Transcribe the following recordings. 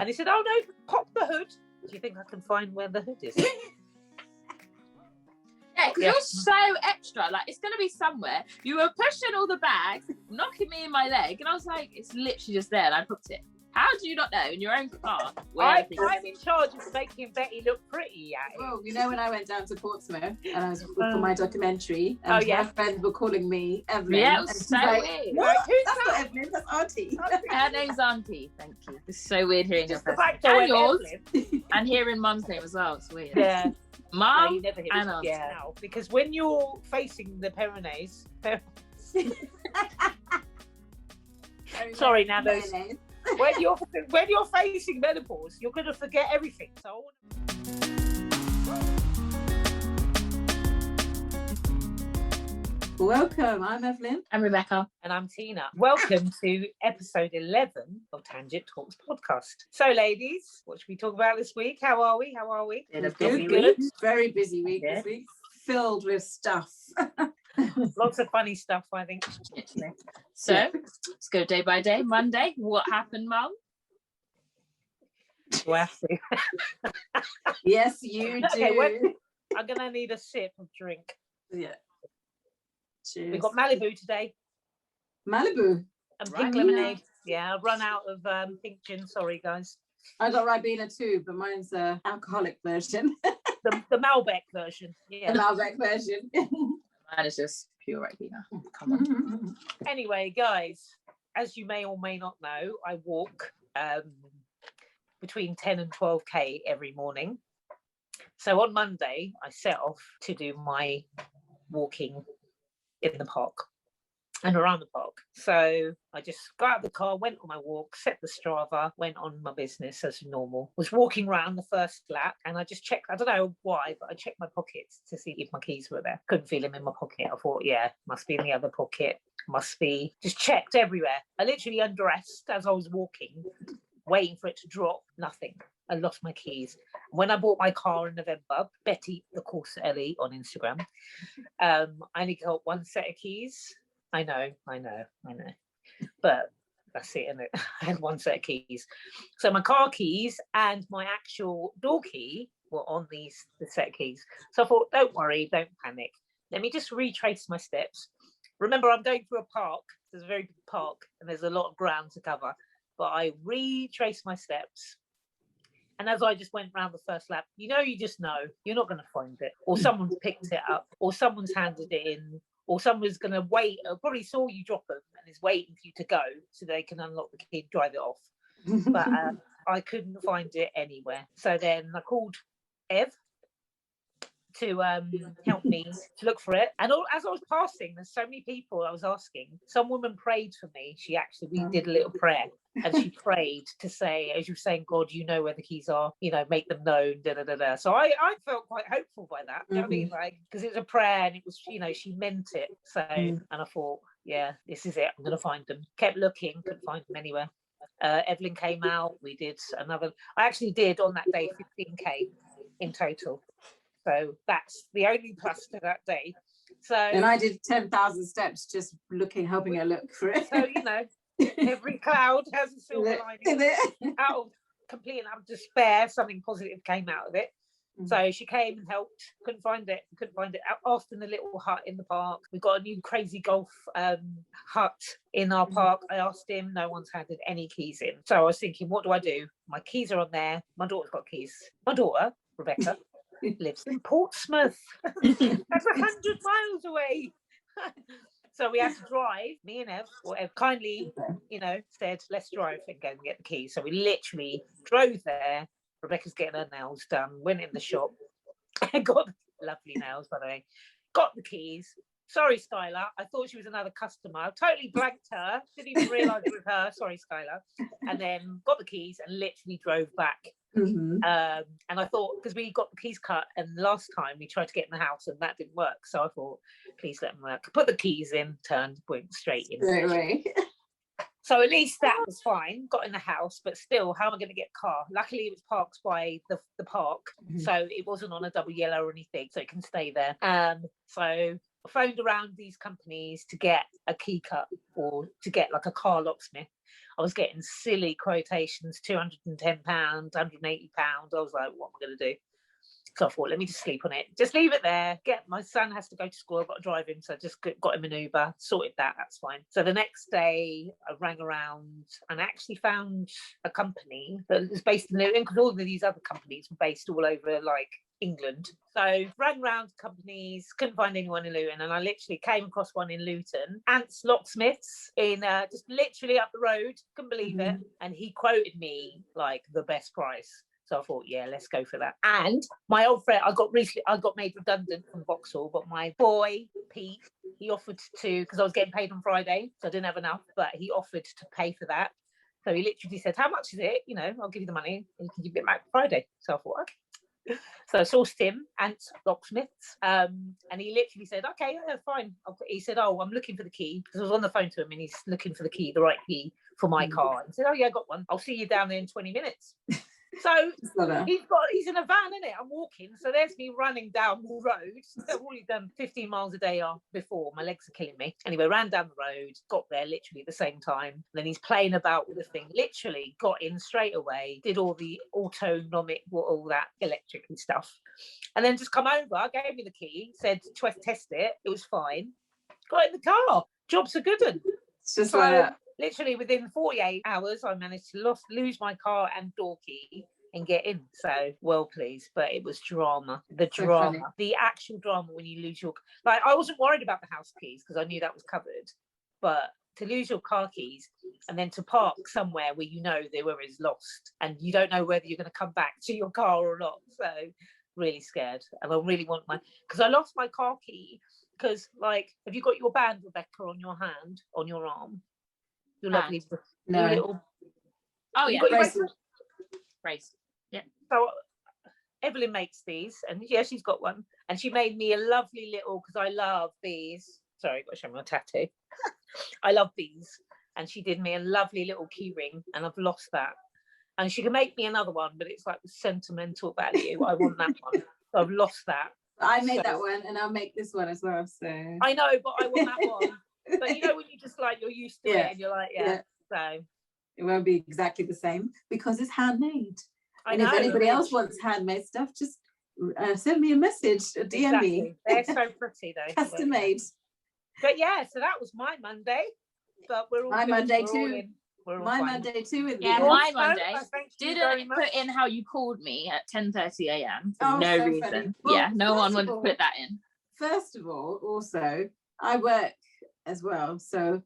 And he said, oh no, pop the hood. Do you think I can find where the hood is? Yeah, because you're so extra. Like, it's going to be somewhere. You were pushing all the bags, knocking me in my leg, and I was like, it's literally just there, and I booked it. How do you not know in your own car? I'm in charge of making Betty look pretty. Well, you know when I went down to Portsmouth and I was for my documentary, and my friends were calling me Evelyn. Yeah, it was so weird. What? That's not Evelyn, that's Auntie. Her name's Auntie, thank you. It's so weird hearing Just your the first fact name. that And yours, Evelyn. and hearing Mum's name as well. It's weird. Yeah. Mum No, you never hear and it. Auntie. Now, because when you're facing the Pyrenees, sorry, Nando's. When you're facing menopause, you're going to forget everything. So, welcome. I'm Evelyn. I'm Rebecca. and I'm Tina. Welcome to episode 11 of Tangent Talks podcast. So, ladies, what should we talk about this week? How are we? Been a Good, busy good. week. Very busy week Yeah. this week, filled with stuff. Lots of funny stuff, I think. So, let's go day by day. Monday, what happened, Mum? We'll have to. Yes, you do. Okay, I'm going to need a sip of drink. Yeah. Cheers. We've got Malibu today Malibu. and Right. pink lemonade. Yeah, I've run out of pink gin. Sorry, guys. I got Ribena too, but mine's the alcoholic version. The Malbec version. Yeah. The Malbec version. Mine is just pure Ribena. Come on. Anyway, guys, as you may or may not know, I walk between 10 and 12k every morning. So on Monday, I set off to do my walking in the park and around the park. So I just got out of the car, went on my walk, set the Strava, went on my business as normal. Was walking around the first lap and I just checked, I don't know why, but I checked my pockets to see if my keys were there. Couldn't feel them in my pocket. I thought, yeah, must be in the other pocket. Must be. Just checked everywhere. I literally undressed as I was walking, waiting for it to drop. Nothing. I lost my keys. When I bought my car in November, Betty, the course Ellie on Instagram, I only got one set of keys. I know. But that's it, isn't it? I had one set of keys. So my car keys and my actual door key were on the set of keys. So I thought, don't worry, don't panic. Let me just retrace my steps. Remember, I'm going through a park. There's a very big park and there's a lot of ground to cover. But I retraced my steps. And as I just went around the first lap, you just know you're not going to find it. Or someone's picked it up. Or someone's handed it in. Or someone's going to wait, or probably saw you drop them and is waiting for you to go so they can unlock the key and drive it off. But I couldn't find it anywhere. So then I called Ev to help me to look for it. And as I was passing, there's so many people I was asking. Some woman prayed for me. We did a little prayer. And she prayed to say, as you were saying, God, you know where the keys are, make them known, da. So I felt quite hopeful by that. You know what I mean? Like, because it was a prayer and it was, she meant it. So, and I thought, yeah, this is it. I'm going to find them. Kept looking, couldn't find them anywhere. Evelyn came out. We did I actually did on that day 15k in total. So that's the only plus to that day. So, and I did 10,000 steps just helping her look for it. So, every cloud has a silver lining. Out of complete and utter despair, something positive came out of it. So she came and helped. Couldn't find it. Off in the little hut in the park. We've got a new crazy golf hut in our park. I asked him. No one's handed any keys in. So I was thinking, what do I do? My keys are on there. My daughter's got keys. My daughter, Rebecca, lives in Portsmouth. That's 100 miles away. So we had to drive, me and Ev kindly, said, let's drive and go and get the keys. So we literally drove there. Rebecca's getting her nails done, went in the shop, got lovely nails, by the way, got the keys. Sorry, Skylar. I thought she was another customer. I totally blanked her. Didn't even realise it was her. Sorry, Skylar. And then got the keys and literally drove back. And I thought, because we got the keys cut, and last time we tried to get in the house and that didn't work. So I thought, please let them work. Put the keys in, turned, went straight in. Straight away. So at least that was fine. Got in the house, but still, how am I going to get a car? Luckily, it was parked by the park, so it wasn't on a double yellow or anything, so it can stay there. So phoned around these companies to get a key cut or to get like a car locksmith. I was getting silly quotations, £210, £180. I was like, what am I going to do? So I thought, let me just sleep on it. Just leave it there. My son has to go to school. I've got to drive him. So I just got him an Uber, sorted that. That's fine. So the next day I rang around and actually found a company that was based in Luton, because all of these other companies were based all over like England. So rang around companies, couldn't find anyone in Luton, and I literally came across one in Luton, Ants Locksmiths, in just literally up the road. Couldn't believe it. And he quoted me like the best price. So I thought, yeah, let's go for that. And my old friend, I got made redundant from Vauxhall, but my boy, Pete, he offered to, because I was getting paid on Friday, so I didn't have enough, but he offered to pay for that. So he literally said, how much is it? You know, I'll give you the money and you can give it back Friday. So I thought, okay. So I sourced him, Ants Locksmiths, and he literally said, okay, yeah, fine. He said, oh, I'm looking for the key, because I was on the phone to him and he's looking for the key, the right key for my car. And he said, oh yeah, I got one. I'll see you down there in 20 minutes. So he's in a van, isn't it? I'm walking. So there's me running down the road. I've already done 15 miles a day before. My legs are killing me. Anyway, ran down the road, got there literally at the same time. And then he's playing about with the thing. Literally got in straight away, did all the autonomic, all that electric stuff. And then just come over, gave me the key, said, test it. It was fine. Got in the car. Job's a good one. It's just like that. Literally within 48 hours, I managed to lose my car and door key and get in. So well pleased, but it was drama. The drama, the actual drama when you lose your, like, I wasn't worried about the house keys because I knew that was covered, but to lose your car keys and then to park somewhere where you know they were is lost and you don't know whether you're going to come back to your car or not. So really scared, and I really want because I lost my car key. Because, like, have you got your band, Rebecca, on your hand, on your arm? Your lovely, no. Little. Oh yeah, brace. Yeah. So Evelyn makes these, and yeah, she's got one, and she made me a lovely little, because I love these. Sorry, I've got to show my tattoo. I love these, and she did me a lovely little key ring, and I've lost that. And she can make me another one, but it's like the sentimental value. I want that one. So I've lost that. I made that one, and I'll make this one as well. So I know, but I want that one. But you know when you just like you're used to it, and you're like, so it won't be exactly the same because it's handmade. I know. If anybody else wants handmade stuff, just send me a message, or DM me. They're so pretty though. Custom made. But yeah, so that was my Monday. But we're all my Monday too. My Monday too. Yeah, my Monday. Didn't put in how you called me at 10:30 a.m. for no so reason. Well, yeah, no one wanted to put that in. First of all, also I work as well, so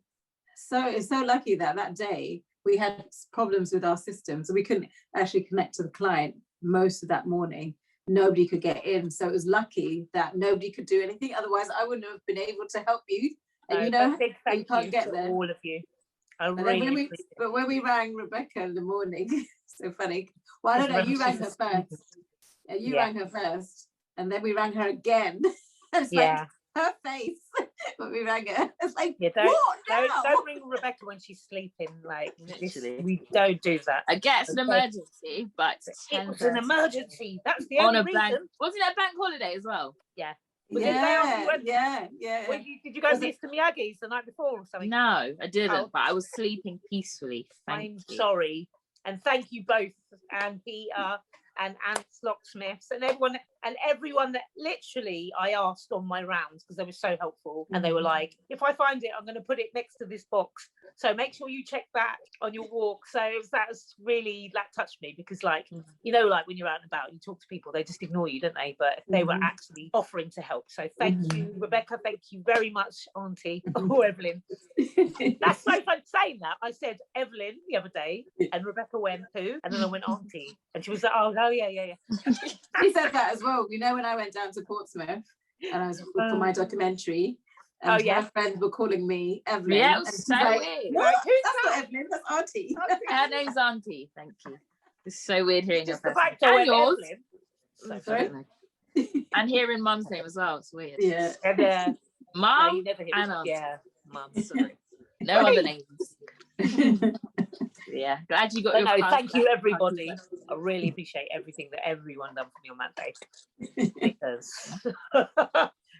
it's so lucky that day we had problems with our system, so we couldn't actually connect to the client most of that morning. Nobody could get in, so it was lucky that nobody could do anything. Otherwise, I wouldn't have been able to help you. And you know, big thank you can't you get to there. all of you. But when we rang Rebecca in the morning, so funny. Well, I don't know. You rang her first. Rang her first, and then we rang her again. It's like her face. But we rang her. It's like, don't ring Rebecca when she's sleeping. Like, literally, we don't do that. I guess an emergency, but it was an emergency. That's the only reason. Wasn't it a bank holiday as well? Yeah. Yeah. Did you go to Mr. Miyagi's the night before or something? No, I didn't, but I was sleeping peacefully. I'm sorry. And thank you both, and Peter and Ants Locksmiths and everyone that literally I asked on my rounds, because they were so helpful. And they were like, if I find it, I'm going to put it next to this box. So make sure you check that on your walk. So that touched me, because like, you know, like when you're out and about, you talk to people, they just ignore you, don't they? But they were actually offering to help. So thank you, Rebecca. Thank you very much, Auntie. Oh, Evelyn. That's so fun saying that. I said Evelyn the other day, and Rebecca went, who? And then I went, Auntie. And she was like, oh yeah. She said that as well. You know, when I went down to Portsmouth and I was for my documentary, and my friends were calling me Evelyn. Yeah, it was so weird. That's not Evelyn, that's Auntie. Her name's Auntie. Thank you. It's so weird hearing your first name. And yours. And hearing Mum's name as well. It's weird. Yeah. And Mum and Auntie. Yeah, Mum. Sorry. No other names. Yeah, glad you got your thank you, everybody. I really appreciate everything that everyone done for me on that day. Because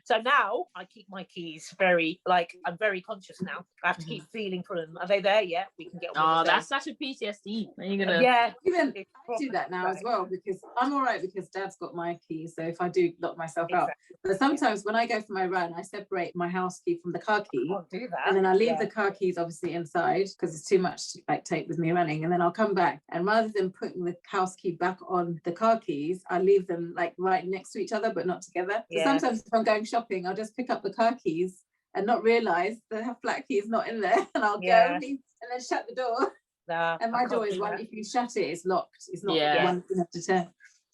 So now I keep my keys very, like, I'm very conscious now. I have to keep feeling for them. Are they there yet? We can get on Oh, with the that's day. such a PTSD. Are you gonna? Yeah. Even It's I do that now as proper- well, because I'm all right because Dad's got my keys. So if I do lock myself out, Exactly. but sometimes when I go for my run, I separate my house key from the car key. Can't do that. And then I leave Yeah. the car keys obviously inside because it's too much to like take with me running. And then I'll come back, and rather than putting the house key back on the car keys, I leave them like right next to each other but not together. So Yeah. sometimes if I'm going shopping, I'll just pick up the car keys and not realize the flat key is not in there, and I'll Yeah. go leave, and then shut the door. Nah, And I my can't door is do one, that. if you shut it, it's locked. It's not Yeah. one you have to turn.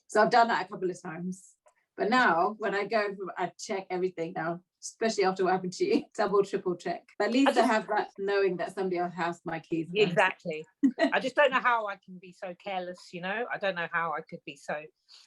So I've done that a couple of times. But now when I go, I check everything now, especially after what happened to you, double, triple check. But at least I have that knowing that somebody else has my keys. now. Exactly. I just don't know how I can be so careless, you know. I don't know how I could be so.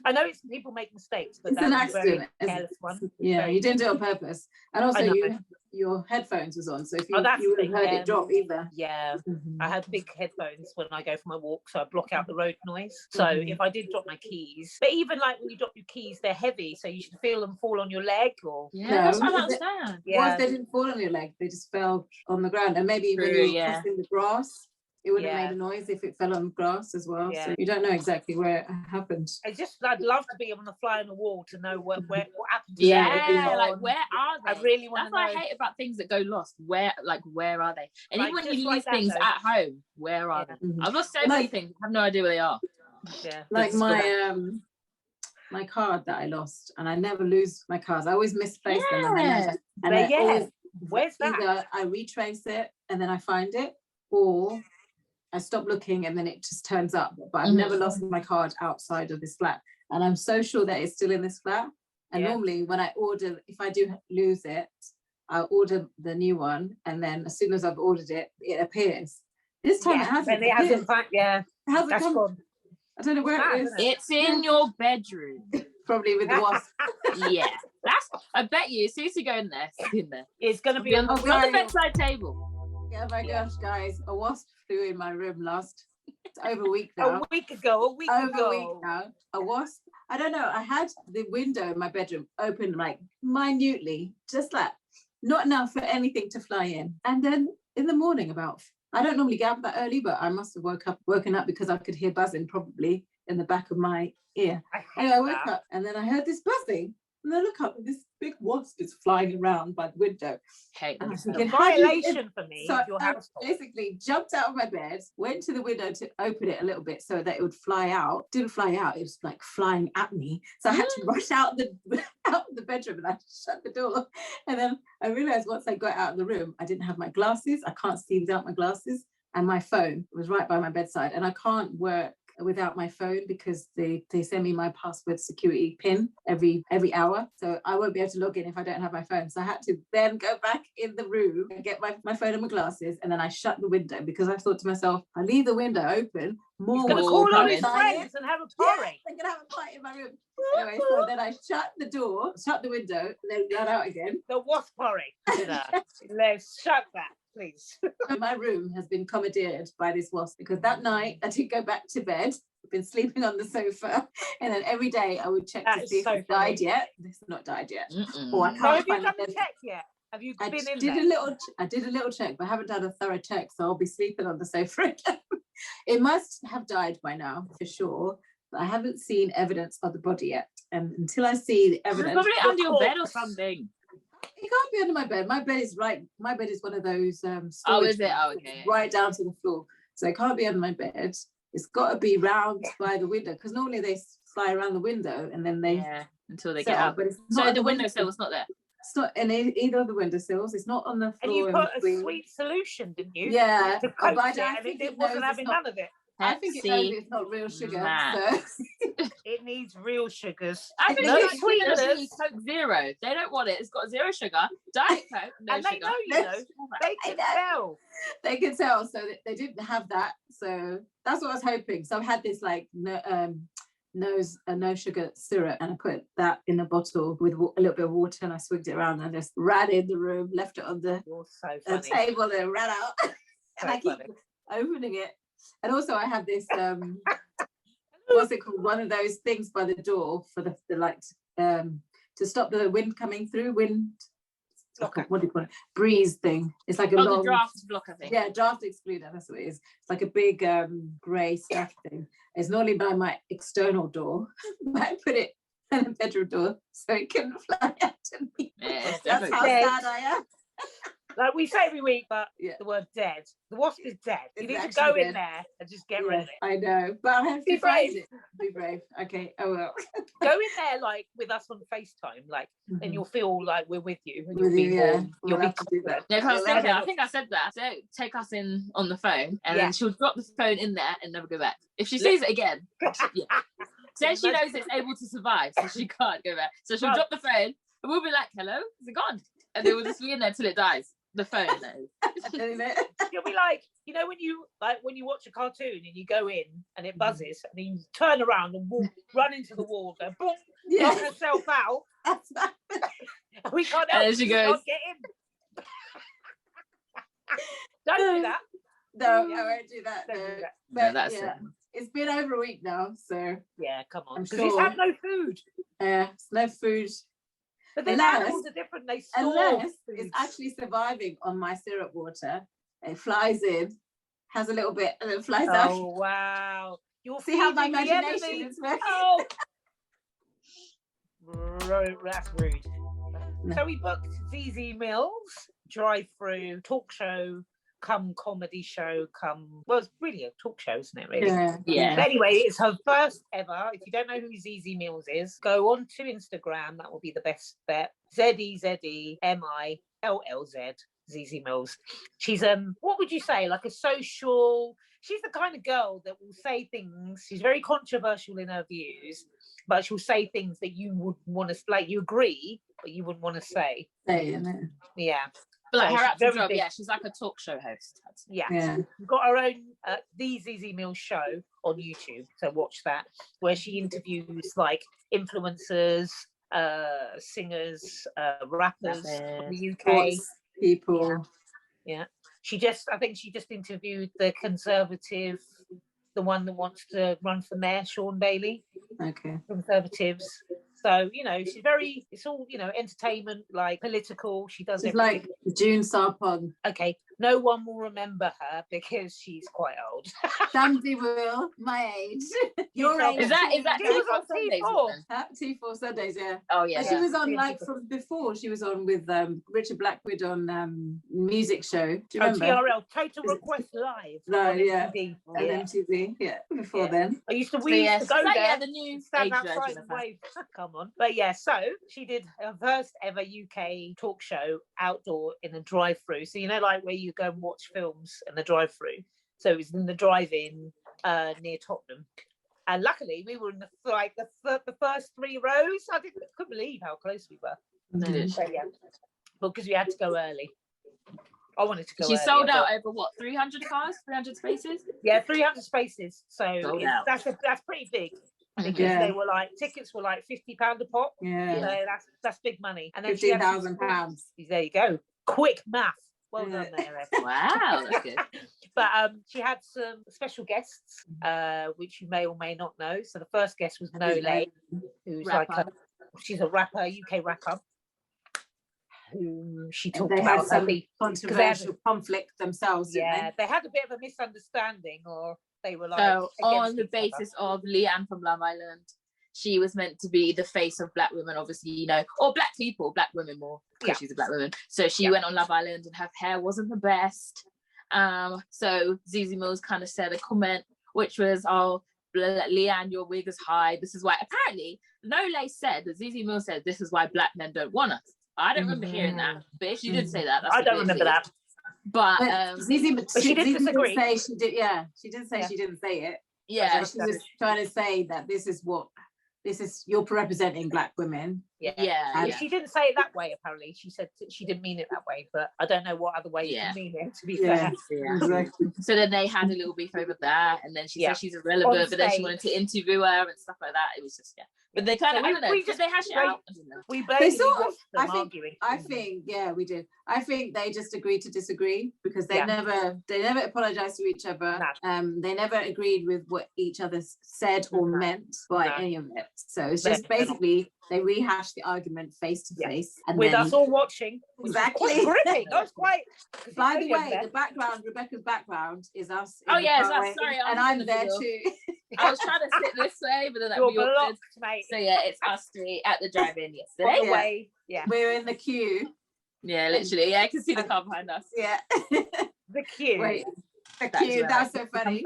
I know it's people make mistakes, but It's an that's a very accident. isn't careless it? one. Yeah, Very you didn't do it on purpose. And also I know. your headphones was on, so if you, Oh, that's you would the have thing, heard yeah. it drop either. Yeah, Mhm. I have big headphones when I go for my walk, so I block out the road noise. So Mhm. if I did drop my keys, but even like when you drop your keys, they're heavy, so you should feel them fall on your leg or. Yeah, No, that's what I don't is it- understand. Yeah. Was they didn't fall on your leg, they just fell on the ground. And maybe when True, you were yeah. crossing the grass, it would have Yeah. made a noise if it fell on grass as well. Yeah. So you don't know exactly where it happened. I'd love to be on the fly on the wall to know what happened to Yeah, them. like where are they? I really want That's to what know. I hate about things that go lost. Where are they? And Like, even when just you like lose that, things though. at home, where are Yeah. they? Mhm. I've lost so Like- many things. I have no idea where they are. Yeah. Like This is my card that I lost, and I never lose my cards. I always misplace them, and Yeah. I Yeah. always Where's that? either I retrace it and then I find it, or I stop looking and then it just turns up. But I've never lost my card outside of this flat, and I'm so sure that it's still in this flat. And Yeah. normally when I order, if I do lose it, I'll order the new one, and then as soon as I've ordered it, it appears. This time it hasn't. And it hasn't. Yeah. It hasn't That's come. gone. I don't know where Mad, it is. isn't it? It's in your bedroom. Probably with the wasp. Yeah, I bet you. As soon as you go in there, it's in there. It's going to be on the Oh, It's on the Sorry. bedside table. Oh my Yeah. gosh, guys, a wasp flew in my room it's over a week a now. week ago. Over a week now. A wasp. I don't know. I had the window in my bedroom open like minutely, just like not enough for anything to fly in. And then in the morning, I don't normally get up that early, but I must have woken up because I could hear buzzing probably in the back of my ear. I hate Anyway, I woke that. up and then I heard this buzzing. And I look up and this big wasp is flying around by the window. Hate And I this think, stuff. "How do you-" Violation for me. So of your I household. basically jumped out of my bed, went to the window to open it a little bit so that it would fly out. Didn't fly out, it was like flying at me. So I had to rush out of the bedroom, and I shut the door. And then I realized once I got out of the room, I didn't have my glasses. I can't see without my glasses. And my phone was right by my bedside. And I can't work without my phone because they send me my password security pin every hour, so I won't be able to log in if I don't have my phone. So I had to then go back in the room and get my phone and my glasses, and then I shut the window because I thought to myself, I leave the window open, more He's going to More call all coming. his friends and have a yeah, party. I'm gonna have a party in my room. Anyway, so then I shut the window, and then ran out again. The wasp party. Let's shut that, please. My room has been commandeered by this wasp because that night I didn't go back to bed. I've been sleeping on the sofa, and then every day I would check That to is see if so it's died funny. yet. This has not died yet. Mm-mm. Or I So can't have you find done the the check yet? Have you I been in did there? I did a little check, but I haven't done a thorough check, so I'll be sleeping on the sofa again. It must have died by now, for sure, but I haven't seen evidence of the body yet. And until I see the It's evidence, probably under your bed or corpse. something. it can't be under my bed. My bed is right. My bed is one of those. Oh, storage is it? Oh, beds, okay. right down to the floor, so it can't be under my bed. It's got to be round by the window because normally they fly around the window and then they Yeah, until they settle, get up. but it's So not the on windowsill's not there. It's not in either of the windowsills. It's not on the floor. And you in put a between. sweet solution, didn't you? Yeah, To but coax I it, and think it it knows wasn't it's having not- none of it. I think it knows Pepsi it's not real sugar. Max. So It needs real sugars. I think No it's like sweeteners. Coke Zero. They don't want it. It's got 0 sugar. Diet Coke, no And they sugar. know, you know, they I can know. tell. they can tell. So they didn't have that. So that's what I was hoping. So I've had this like no sugar syrup, and I put that in a bottle with a little bit of water, and I swigged it around and just ran in the room, left it on the You're so funny. table, and ran out. So And I keep funny. opening it. And also I have this what's it called? One of those things by the door for the light to stop the wind coming through. Wind. Blocker. What do you call it? Breeze thing. It's like a Oh, long the draft blocker thing. Yeah, draft excluder. That's what it is. It's like a big grey stuff thing. It's normally by my external door. I put it on the bedroom door so it couldn't fly out to me. Yeah, That's how dead. sad I am. Like we say every week, but Yeah. the word dead. The wasp is dead. You It's need to actually go in dead. there and just get rid of it. I know, but I have Be to find brave. it. Be brave. Okay, I will. Go in there like with us on FaceTime, like, and you'll feel like we're with you. And With you'll you, be yeah. warm. You'll We'll be have to do that. No, 'cause I was Yeah, thinking, yeah. I think I said that. So take us in on the phone, and Yeah. then she'll drop the phone in there and never go back. If she sees it again, yeah. Then she knows it's able to survive, so she can't go back. So she'll Right. drop the phone, and we'll be like, "Hello, is it gone?" And then we'll just be in there till it dies. The phone, that is. You'll be like, you know, when you watch a cartoon and you go in and it buzzes and then you turn around and run into the wall, go boom, knock yourself out. And we can't help. And then she you can't goes- get in. Don't do that. No, I won't do that. Don't No. do that. But, No, that's yeah, it. it's been over a week now, so Yeah, come on. I'm Because it's sure. had no food. it's no food. But then Unless- animals are different. They store Unless food. it's actually surviving on my syrup water. It flies in, has a little bit, and then flies out. Oh wow! You're See how my feeding the imagination enemy. is working? Oh, that's rude. So we booked Zeze Millz drive-through talk show, come comedy show, well, it's really a talk show, isn't it? Really. Yeah. Yeah. But anyway, it's her first ever. If you don't know who Zeze Millz is, go on to Instagram. That will be the best bet. ZEZE MILLZ. Zeze Millz. She's what would you say? Like a social. She's the kind of girl that will say things. She's very controversial in her views, but she'll say things that you would want to like. You agree, but you wouldn't want to say. Yeah. But like So her she's actual very job, big. yeah, she's like a talk show host. Yeah. Yeah. We've got her own the Zeze Millz Show on YouTube, so watch that, where she interviews like influencers, singers, rappers from the UK. Sports people. Yeah. I think she just interviewed the Conservative, the one that wants to run for mayor, Sean Bailey, Okay. Conservatives. So, you know, it's all, you know, entertainment, like political. She does She's everything. like June Sarpong. Okay, no one will remember her because she's quite old. Somebody will, my age. Your age. Is that She was on Sundays, T4. woman? T4 Sundays, yeah. Oh yeah. And she yeah. was on Yeah. like from before. She was on with Richard Blackwood on music show. Do you Oh, remember? TRL, Total Request Live. No, on yeah. MTV. And Yeah. MTV, yeah. Before Yeah. then. I used to, So, we yeah, used to she's go like, there. yeah, the new Stand age outside version and of her. wave. Come on. But yeah, so she did her first ever UK talk show outdoor in a drive-through. So you know, like where you go and watch films in the drive-through. So it was in the drive-in near Tottenham. And luckily we were in the first 3 rows. I couldn't believe how close we were. Mhm. So yeah. But because we had to go early. I wanted to go She early, sold I out thought. over what, 300 cars, 300 spaces? Yeah, 300 spaces. So Sold out. that's pretty big. Because Yeah. they were like tickets were like £50 a pop. Yeah. So that's big money. And then she had some- £15,000. There you go. Quick math. Well Yeah. done there, Ev. Wow, that's good. But she had some special guests, which you may or may not know. So the first guest was Nole, who's Rapper. she's a rapper, UK rapper, who she And talked they about had her some beef. controversial conflict themselves, didn't Yeah, they had a bit of a misunderstanding, or they were like So on against the each other. basis of Leanne from Love Island, she was meant to be the face of Black women, obviously, you know, or Black people, Black women more, because Yeah. she's a Black woman. So she Yeah. went on Love Island and her hair wasn't the best. So Zeze Millz kind of said a comment, which was, oh, Leanne, your wig is high. This is why. Apparently, Nole said that Zeze Millz said this is why Black men don't want us. I don't remember hearing that, but if she did say that, that's I don't remember that. But But she did disagree. say she did. Yeah, she did say Yeah. she didn't say it. yeah, But she was trying to say that this is you're representing Black women. yeah. And She didn't say it that way, apparently. She said she didn't mean it that way, but I don't know what other way you Yeah. can mean it, to be Yeah. fair. Yeah. Exactly. So then they had a little beef over that, and then she Yeah. said she's irrelevant, On but then she stage. wanted to interview her and stuff like that. It was just, yeah, But they kind of, So I don't know, did they hash it out? I don't know. We They basically sort of, watched them arguing. I think, yeah, we did. I think they just agreed to disagree because they Yeah. never apologized to each other. No. They never agreed with what each other said or No. meant by No. any of it. So it's No, just they're not. basically they rehashed the argument face to Yeah. face, and With then us all watching. which was Exactly. Quite gripping. That was quite. by the way, the background, Rebecca's background is us. Oh, in the yeah, it's car us. way, Sorry, and I'm I'm in the there middle. too. I was trying to sit this way, but then that'd You're be awkward. blocked, mate. So yeah, it's us three at the drive-in yesterday. One way. Yeah. We're in the queue. Yeah, literally. Yeah, I can see the car behind us. Yeah. The queue. Wait, the That's queue. where That's I so funny.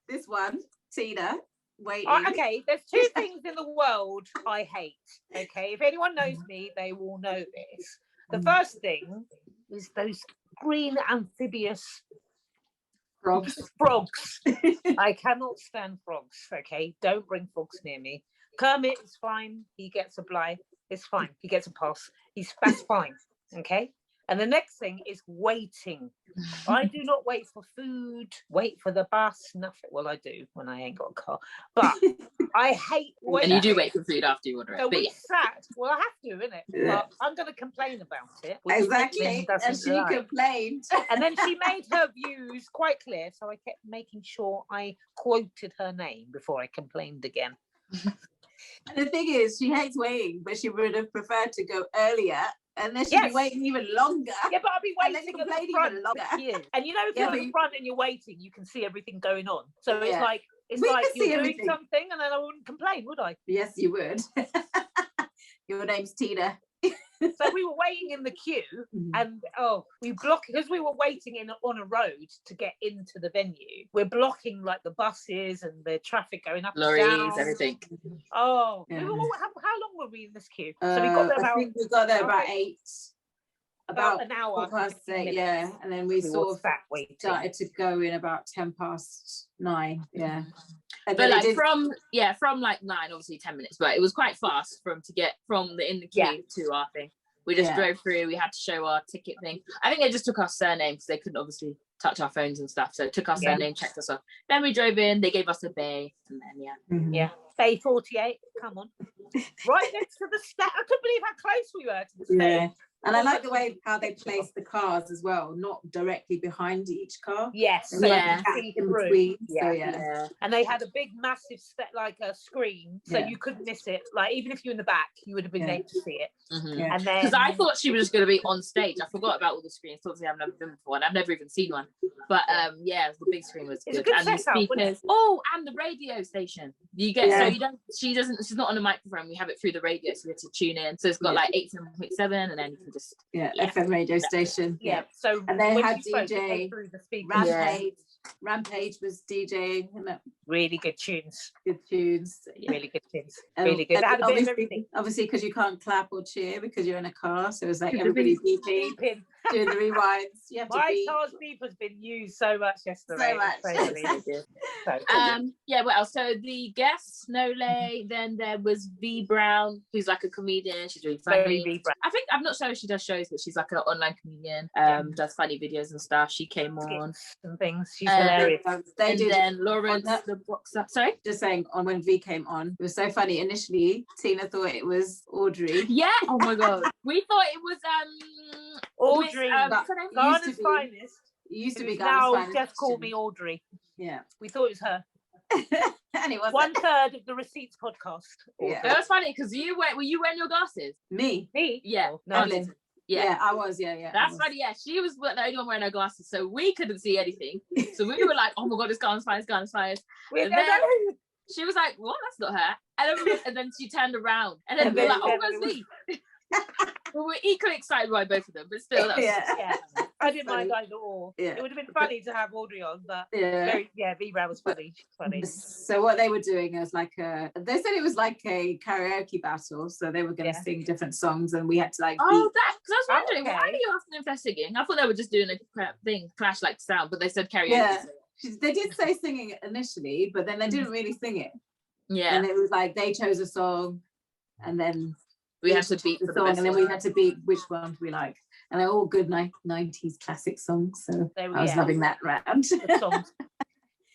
This one, Tina, waiting. Okay, there's two things in the world I hate. Okay, if anyone knows me, they will know this. The first thing is those green amphibious frogs. I cannot stand frogs. Okay, don't bring frogs near me. Kermit is fine. He gets a bly. It's fine. He gets a pass. That's fine. Okay. And the next thing is waiting. I do not wait for food, wait for the bus, nothing. Well, I do when I ain't got a car. But I hate waiting. And you do wait for food after you order it. So But we yeah. sat. Well, I have to, innit? Yeah. But I'm going to complain about it. which Exactly. Evelyn doesn't And she like. complained. And then she made her views quite clear. So I kept making sure I quoted her name before I complained again. And the thing is, she hates waiting, but she would have preferred to go earlier. And then she'd be waiting even longer. Yeah, but I'll be And then waiting at the complaining front even of the longer. queue. And you know, if Yeah, you're at but the front and you're waiting, you can see everything going on. So it's Yeah. like We can you're see doing everything. something, and then I wouldn't complain, would I? Yes, you would. Your name's Tina. So we were waiting in the queue, and we blocked because we were waiting on a road to get into the venue. We're blocking like the buses and the traffic going up Lorries, and down. everything. Oh, Yeah. how long were we in this queue? So we got there I about think we got there about 8. about an hour. 8:15, 15 yeah. minutes. And then we We sort were of sat waiting. started to go in about 9:10. Yeah. And But then like it did- from like 9, obviously 10 minutes, but it was quite fast to get from in the queue to our thing. We just drove through. We had to show our ticket thing. I think they just took our surname because they couldn't obviously touch our phones and stuff. So it took our surname, checked us off. Then we drove in. They gave us a bay, and then Yeah, Bay 48. Come on, right next to the stage. I couldn't believe how close we were to the stage. Yeah. And I like the way how they place the cars as well, not directly behind each car. Yes, So so Yeah. you can see in through. between. Yeah. So yeah. And they had a big, massive screen, so you couldn't miss it. Like even if you were in the back, you would have been able to see it. Yeah. And then because I thought she was just going to be on stage. I forgot about all the screens. Obviously, I've never been for one. I've never even seen one. But the big screen was It's a good. good And the setup, wasn't it? speakers. Oh, and the radio station. You get Yeah. so you don't. She's not on a microphone. We have it through the radio, so we have to tune in. So it's got like 87.7, and then you can just FM radio station. yeah. So And they when had she spoke, it DJ came through the speakers. Rampage was DJing, and Really good tunes. good tunes. Really good tunes. Really good. And They had a bit of everything. obviously, because you can't clap or cheer because you're in a car, so it's like everybody beeping, Beeping. doing the rewinds. You have to My beep. car's beep has been used so much yesterday. So much. It's so yeah, what else? So the guests, Nole, then there was V Brown, who's like a comedian. She's really funny. very vibrant. I think I'm not sure if she does shows, but she's like an online comedian. Does funny videos and stuff. She came on. And things. She's hilarious. They And did. then Lawrence, the boxer. Sorry. Just saying, on when V came on, it was so funny. Initially, Tina thought it was Audrey. Yeah. Oh my god. We thought it was Audrey, what's her name? Used to Ghana's be- finest. It used to Who's be now Ghana's just call finest. me Audrey. Yeah. We thought it was her. And it wasn't. 1/3 of the Receipts podcast. Yeah. That was funny because were you wearing your glasses? Me. Me? Yeah. Oh, no, Evelyn. Yeah. Yeah, I was. Yeah. That's funny. Yeah, she was the only one wearing her glasses, so we couldn't see anything. So we were like, "Oh my god, it's Ghana's finest, Ghana's finest." We And don't then- know. She was like, "What? That's not her." And then she turned around, and then we were like, "Oh, where's me?" We were equally excited by both of them, but still, that was Yeah, I didn't mind Funny. either or. Yeah. It would have been funny to have Audrey on, but Yeah. V-Brown was funny. She's funny. So what they were doing was like they said it was like a karaoke battle. So they were going to sing different songs, and we had to like. Oh, that because I was wondering why Okay. are you asking them if they're singing? I thought they were just doing a clash like sound, but they said karaoke. Yeah. so- They did say singing initially, but then they didn't really sing it. Yeah, And it was like they chose a song, and then we had to beat the for song, the best and then one. we had to beat which one we like. And they're all good 90s classic songs. So They were- I was yeah. loving that round. The songs.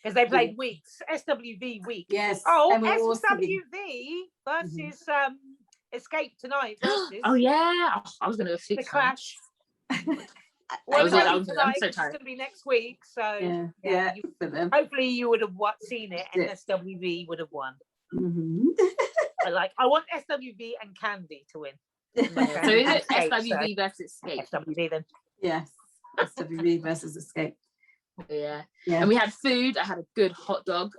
because they played weeks, SWV week. Yes. Oh, and we're all singing. SWV versus Escape tonight versus Oh yeah, I was gonna go the fix Clash. I'm so It's tired. going to be next week, so yeah, for them. Hopefully you would have seen it, and SWV would have won. Mm-hmm. I want SWV and Candy to win. So is it SWV versus Escape? SWV then. Yes, SWV versus Escape. Yeah. And we had food. I had a good hot dog.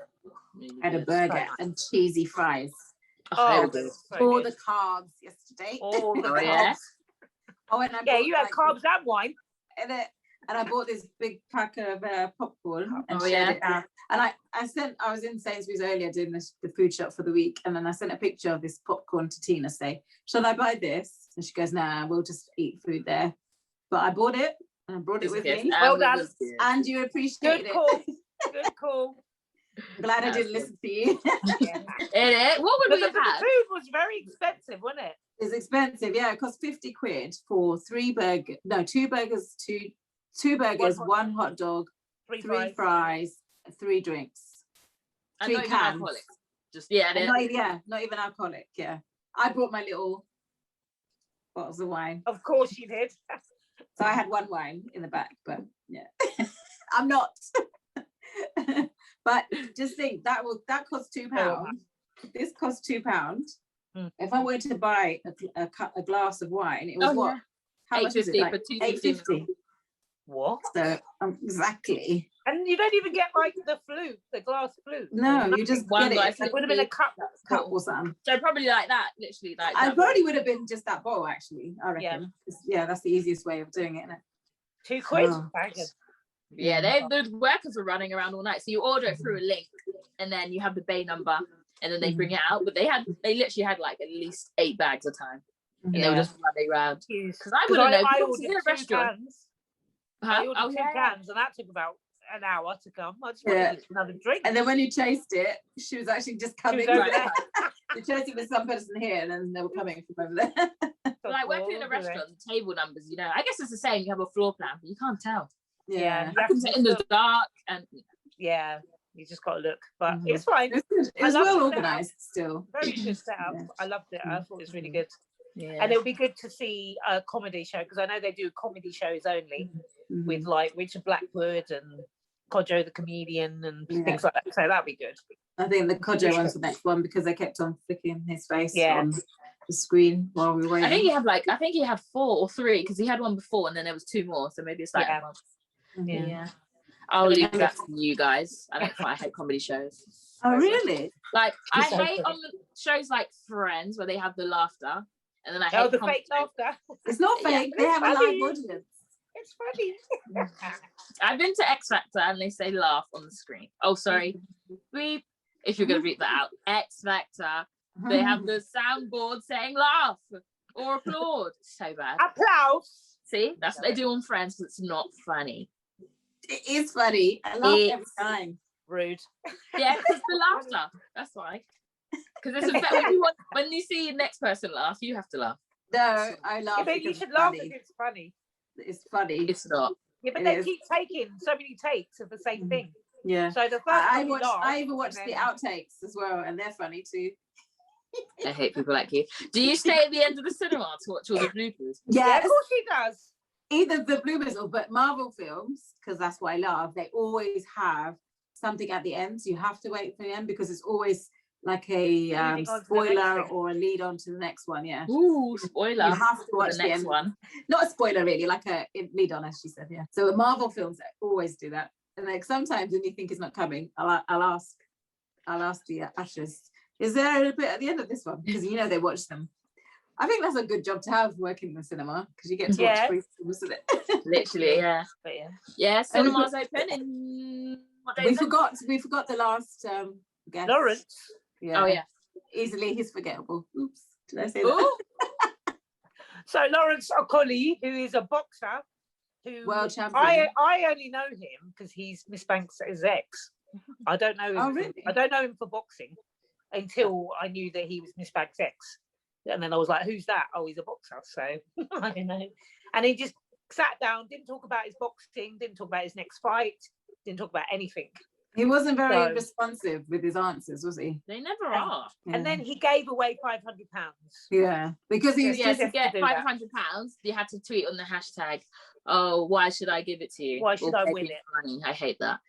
I had a burger and cheesy fries. Oh, all the carbs yesterday. All the carbs. Yeah. Oh, and you had carbs and wine. And I bought this big pack of popcorn and shared it out. And I was in Sainsbury's earlier doing the food shop for the week, and then I sent a picture of this popcorn to Tina, say, shall I buy this? And she goes, nah, we'll just eat food there. But I bought it and I brought it with me. Well done. And you appreciated it. Good call. Glad I didn't listen to you. What would we have had? The food was very expensive, wasn't it? It's expensive, yeah. It cost 50 quid for two burgers, one hot dog, three fries, 3 drinks, and 3 not cans. Even alcoholic. Just not even alcoholic. Yeah, I brought my little bottles of wine. Of course you did. So I had 1 wine in the back, but yeah, I'm not. But just think that cost £2. This cost £2. If I were to buy a glass of wine, it was what? How much is it? Like £8.50. What? So exactly. And you don't even get like the glass flute. No, you just one get glass. it. It would have been a cup or something. So probably like that, literally like. I probably would have been just that bowl, actually. I reckon. Yeah, that's the easiest way of doing it, isn't it? £2. Oh. Yeah, the workers were running around all night. So you order it through a link, and then you have the bay number, and then they bring it out. But they literally had like at least 8 bags a time, and they were just running around. Because I wouldn't know. I ordered 2 cans. I ordered 2 cans, and that took about an hour to come. I just wanted another drink. And then when you chased it, she was actually just coming over there. You chased it with some person here, and then they were coming from over there. Like working in a restaurant, the table numbers, I guess it's the same. You have a floor plan, but you can't tell. Yeah, I can sit in the dark, and you just got to look. But it's fine. It was well organised still. Very good setup. I loved it. I thought it was really good. Yeah. And it'll be good to see a comedy show, because I know they do comedy shows only with like Richard Blackwood and Kojo the comedian and things like that. So that'll be good. I think the Kojo one's the next one, because they kept on flicking his face on the screen while we were waiting. I think he had 4 or 3, because he had one before and then there was 2 more. So maybe it's like a month. Yeah. I'll leave that to you guys. I hate comedy shows. Oh really? Like I hate on the shows like Friends, where they have the laughter, and then I hate the fake laughter. It's not fake. They have a live audience. It's funny. I've been to X Factor and they say laugh on the screen. Oh, sorry. Beep. If you're gonna read that out. X Factor. They have the soundboard saying laugh or applaud. So bad. Applause. See, that's what they do on Friends, because it's not funny. It is funny. I laugh every time. Rude. Yeah, because the laughter. That's why. Because when you see the next person laugh, you have to laugh. No, I laugh. But you should laugh if it's funny. It's funny. It's not. Yeah, but they keep taking so many takes of the same thing. Yeah. So the first I even watched the outtakes as well, and they're funny too. I hate people like you. Do you stay at the end of the cinema to watch all the bloopers? Yeah, of course she does. Either the bloopers but Marvel films, because that's what I love. They always have something at the end. So you have to wait for the end, because it's always like a spoiler or a lead on to the next one. Yeah. Ooh, spoiler. You have to watch the next one. Not a spoiler, really, like a lead on, as she said. Yeah. So Marvel films always do that. And like sometimes when you think it's not coming, I'll ask the ushers, is there a bit at the end of this one? Because they watch them. I think that's a good job to have working in the cinema, because you get to watch free films, isn't it? Literally, yeah. But yeah, cinema's open in what day? We forgot the last guest. Lawrence. Yeah. Oh yeah. Easily, he's forgettable. Oops, did I say that? So Lawrence Okoli, who is a boxer, world champion. I only know him because he's Miss Banks' ex. I don't know him. Oh really? I don't know him for boxing until I knew that he was Miss Banks' ex. And then I was like, who's that? Oh, he's a boxer. So I don't know. And he just sat down, didn't talk about his boxing, didn't talk about his next fight, didn't talk about anything He wasn't very So- responsive with his answers, was he? They never And- are. And then he gave away £500. yeah, because he was Yeah, just to get do that. £500, you had to tweet on the hashtag, "Oh, why should I give it to you? Why should Or I pay win me it?" Money. I hate that.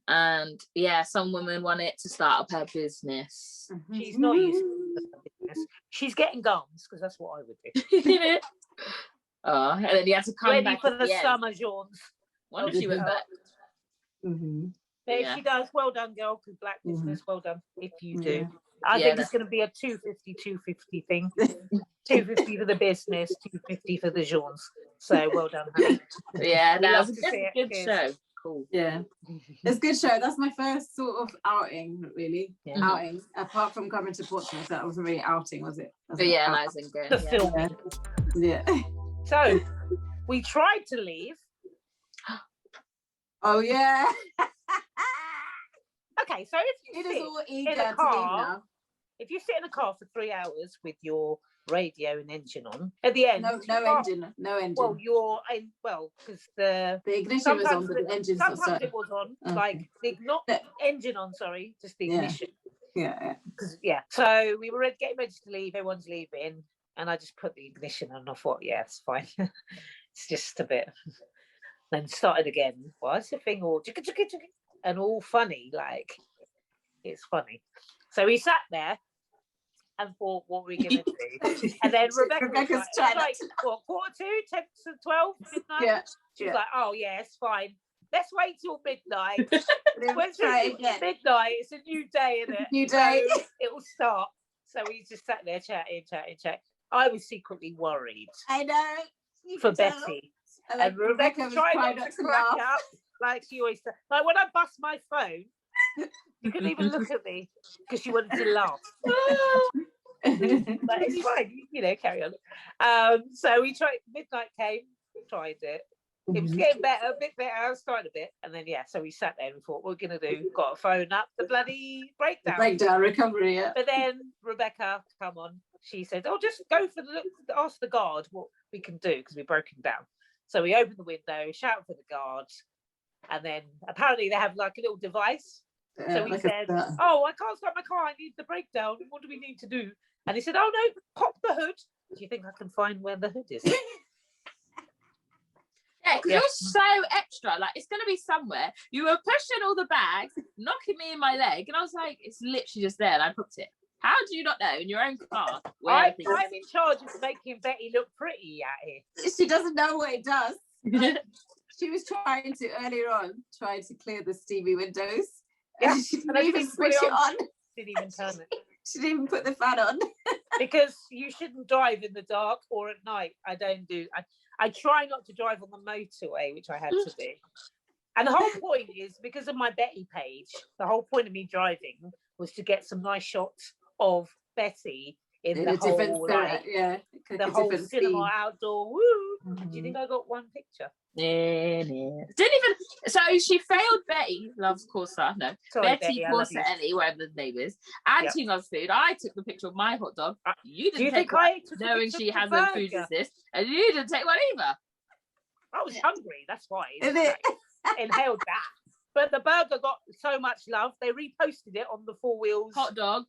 And yeah, some woman won it to start up her business. She's not used to business. She's getting gums because that's what I would do. Oh, and then you had to come Ready back for at the end. summer jauns. Wonder if she went back. Mhm. But if Yeah. she does, well done, girl, because black business, well done if you do. Yeah. I Yeah, think it's going to be a 250 thing. 250 for the business, 250 for the jauns. So well done, honey. Yeah, We that love was to a see it. good Cheers. show. Cool. Yeah, it's a good show. That's my first sort of outing, really. Yeah. Outing, apart from coming to Portsmouth, that wasn't really outing, was it? But yeah, nice and good. The Yeah. filming. Yeah. So we tried to leave. Oh yeah. Okay, so if you It is sit, all eager to leave car, now. if you sit in a car for 3 hours with your radio and engine on, at the end, No you are- engine. No engine. Well, you're in. Well, because the the ignition was on, sometimes but the engine's not sometimes starting. it was on, Okay. like not No. engine on. Sorry, just the Yeah. ignition. Yeah. 'Cause, yeah. So we were getting ready to leave. Everyone's leaving, and I just put the ignition on. I thought, yeah, it's fine. It's just a bit. Then started again. Why's the thing all chicka, chicka, chicka, and all funny? Like it's funny. So we sat there and thought, what are we gonna do? And then Rebecca was Rebecca's like, trying like what, 1:45, 10 to 12, midnight? Yeah. She's yeah. like, oh yeah, it's fine. Let's wait till midnight. Then When try it's again. midnight, it's a new day, isn't it? New day. So it will start. So we just sat there chatting. I was secretly worried I know. You for can tell. Betty. And Rebecca was tried trying not to crack up like she always does. Like when I bust my phone, you couldn't even look at me because she wanted to laugh. But it's fine, carry on. So we tried, midnight came, tried it. It was getting better, a bit better. I was starting a bit. And then, so we sat there and thought, what we're going to do? Got a phone up, the bloody breakdown. Breakdown recovery, yeah. But then Rebecca, come on, she said, oh, just go for ask the guard what we can do because we're broken down. So we opened the window, shouted for the guards. And then apparently they have like a little device. So we like said, oh, I can't start my car. I need the breakdown. What do we need to do? And he said, oh, no, pop the hood. Do you think I can find where the hood is? Yeah, because you're so extra. Like, it's going to be somewhere. You were pushing all the bags, knocking me in my leg. And I was like, it's literally just there. And I popped it. How do you not know in your own car? I'm in charge of making Betty look pretty out here. She doesn't know what it does. She was trying to, earlier on, to clear the steamy windows. Yeah, And she and I didn't even didn't put switch it it on. Didn't even turn it. She didn't even put the fan on. Because you shouldn't drive in the dark or at night. I don't do. I try not to drive on the motorway, which I had to do. And the whole point is because of my Betty page. The whole point of me driving was to get some nice shots of Betty in the whole, the whole cinema outdoor. Woo! Mm-hmm. Do you think I got one picture? Yeah. Didn't even. So she failed Betty, loves Corsa. No, Sorry, Betty, I love Corsa, you. Ellie, whatever the name is. And Yep. she loves food. I took the picture of my hot dog. You Do you didn't think take one, I took a knowing picture she of the has a food burger? resist, and you didn't take one either. I was hungry. That's why. Is it? Inhaled that. But the burger got so much love. They reposted it on the Four Wheels. Hot dog.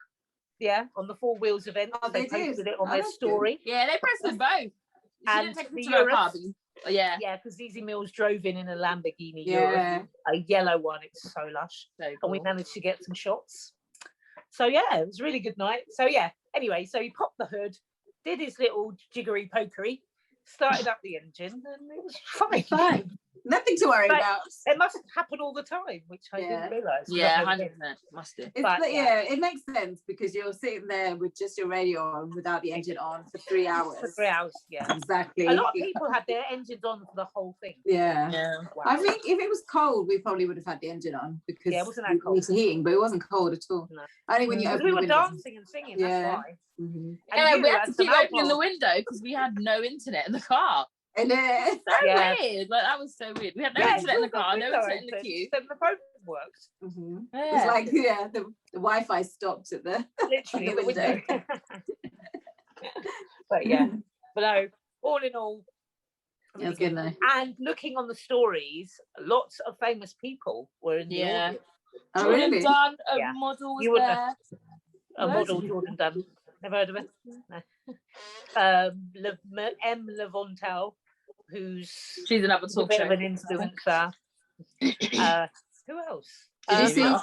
Yeah, on the Four Wheels event. Oh, they they did? posted it on Oh, their that's good. story. Yeah, they posted both. She And didn't take a the picture of her car, Urus. but yeah. Yeah, because Zeze Millz drove in a Lamborghini Yeah. Urus, a yellow one. It's so lush. So And we cool. managed to get some shots. So yeah, it was a really good night. So yeah, anyway, so he popped the hood, did his little jiggery pokery, started up the engine, and it was fine. Fine. Nothing to worry But about. It must happen all the time, which I Yeah. didn't realise. Yeah, 100%. Must do. It's But, like, yeah, it makes sense because you're sitting there with just your radio on without the engine on for 3 hours. For 3 hours, yeah. Exactly. A lot of people had their engines on for the whole thing. Yeah. Yeah. Wow. I think if it was cold, we probably would have had the engine on because Yeah, it wasn't that we cold. need heating, but it wasn't cold at all. No. Only when you Because open we the were windows. dancing and singing, Yeah. that's why. Mhm. And Yeah, you we had to some keep opening the alcohol. window because we had no internet in the car. And then So Yeah. weird. Like, that was so weird. We had no Yeah, internet in the until car, no window internet in the opened, queue. Then the phone worked. mhm. Yeah. It was like, yeah, the Wi-Fi stopped at the Literally the the window. But yeah, but no, all in all, really That's good now. And looking on the stories, lots of famous people were in the Yeah. audience. Oh, Jordan really? Dunn, a Yeah. model was You wouldn't there. A Loads model, of Jordan Dunn. Never heard of it? No. M. Levontel, who's She's another a talk bit show. of an influencer. Who else? Did you see?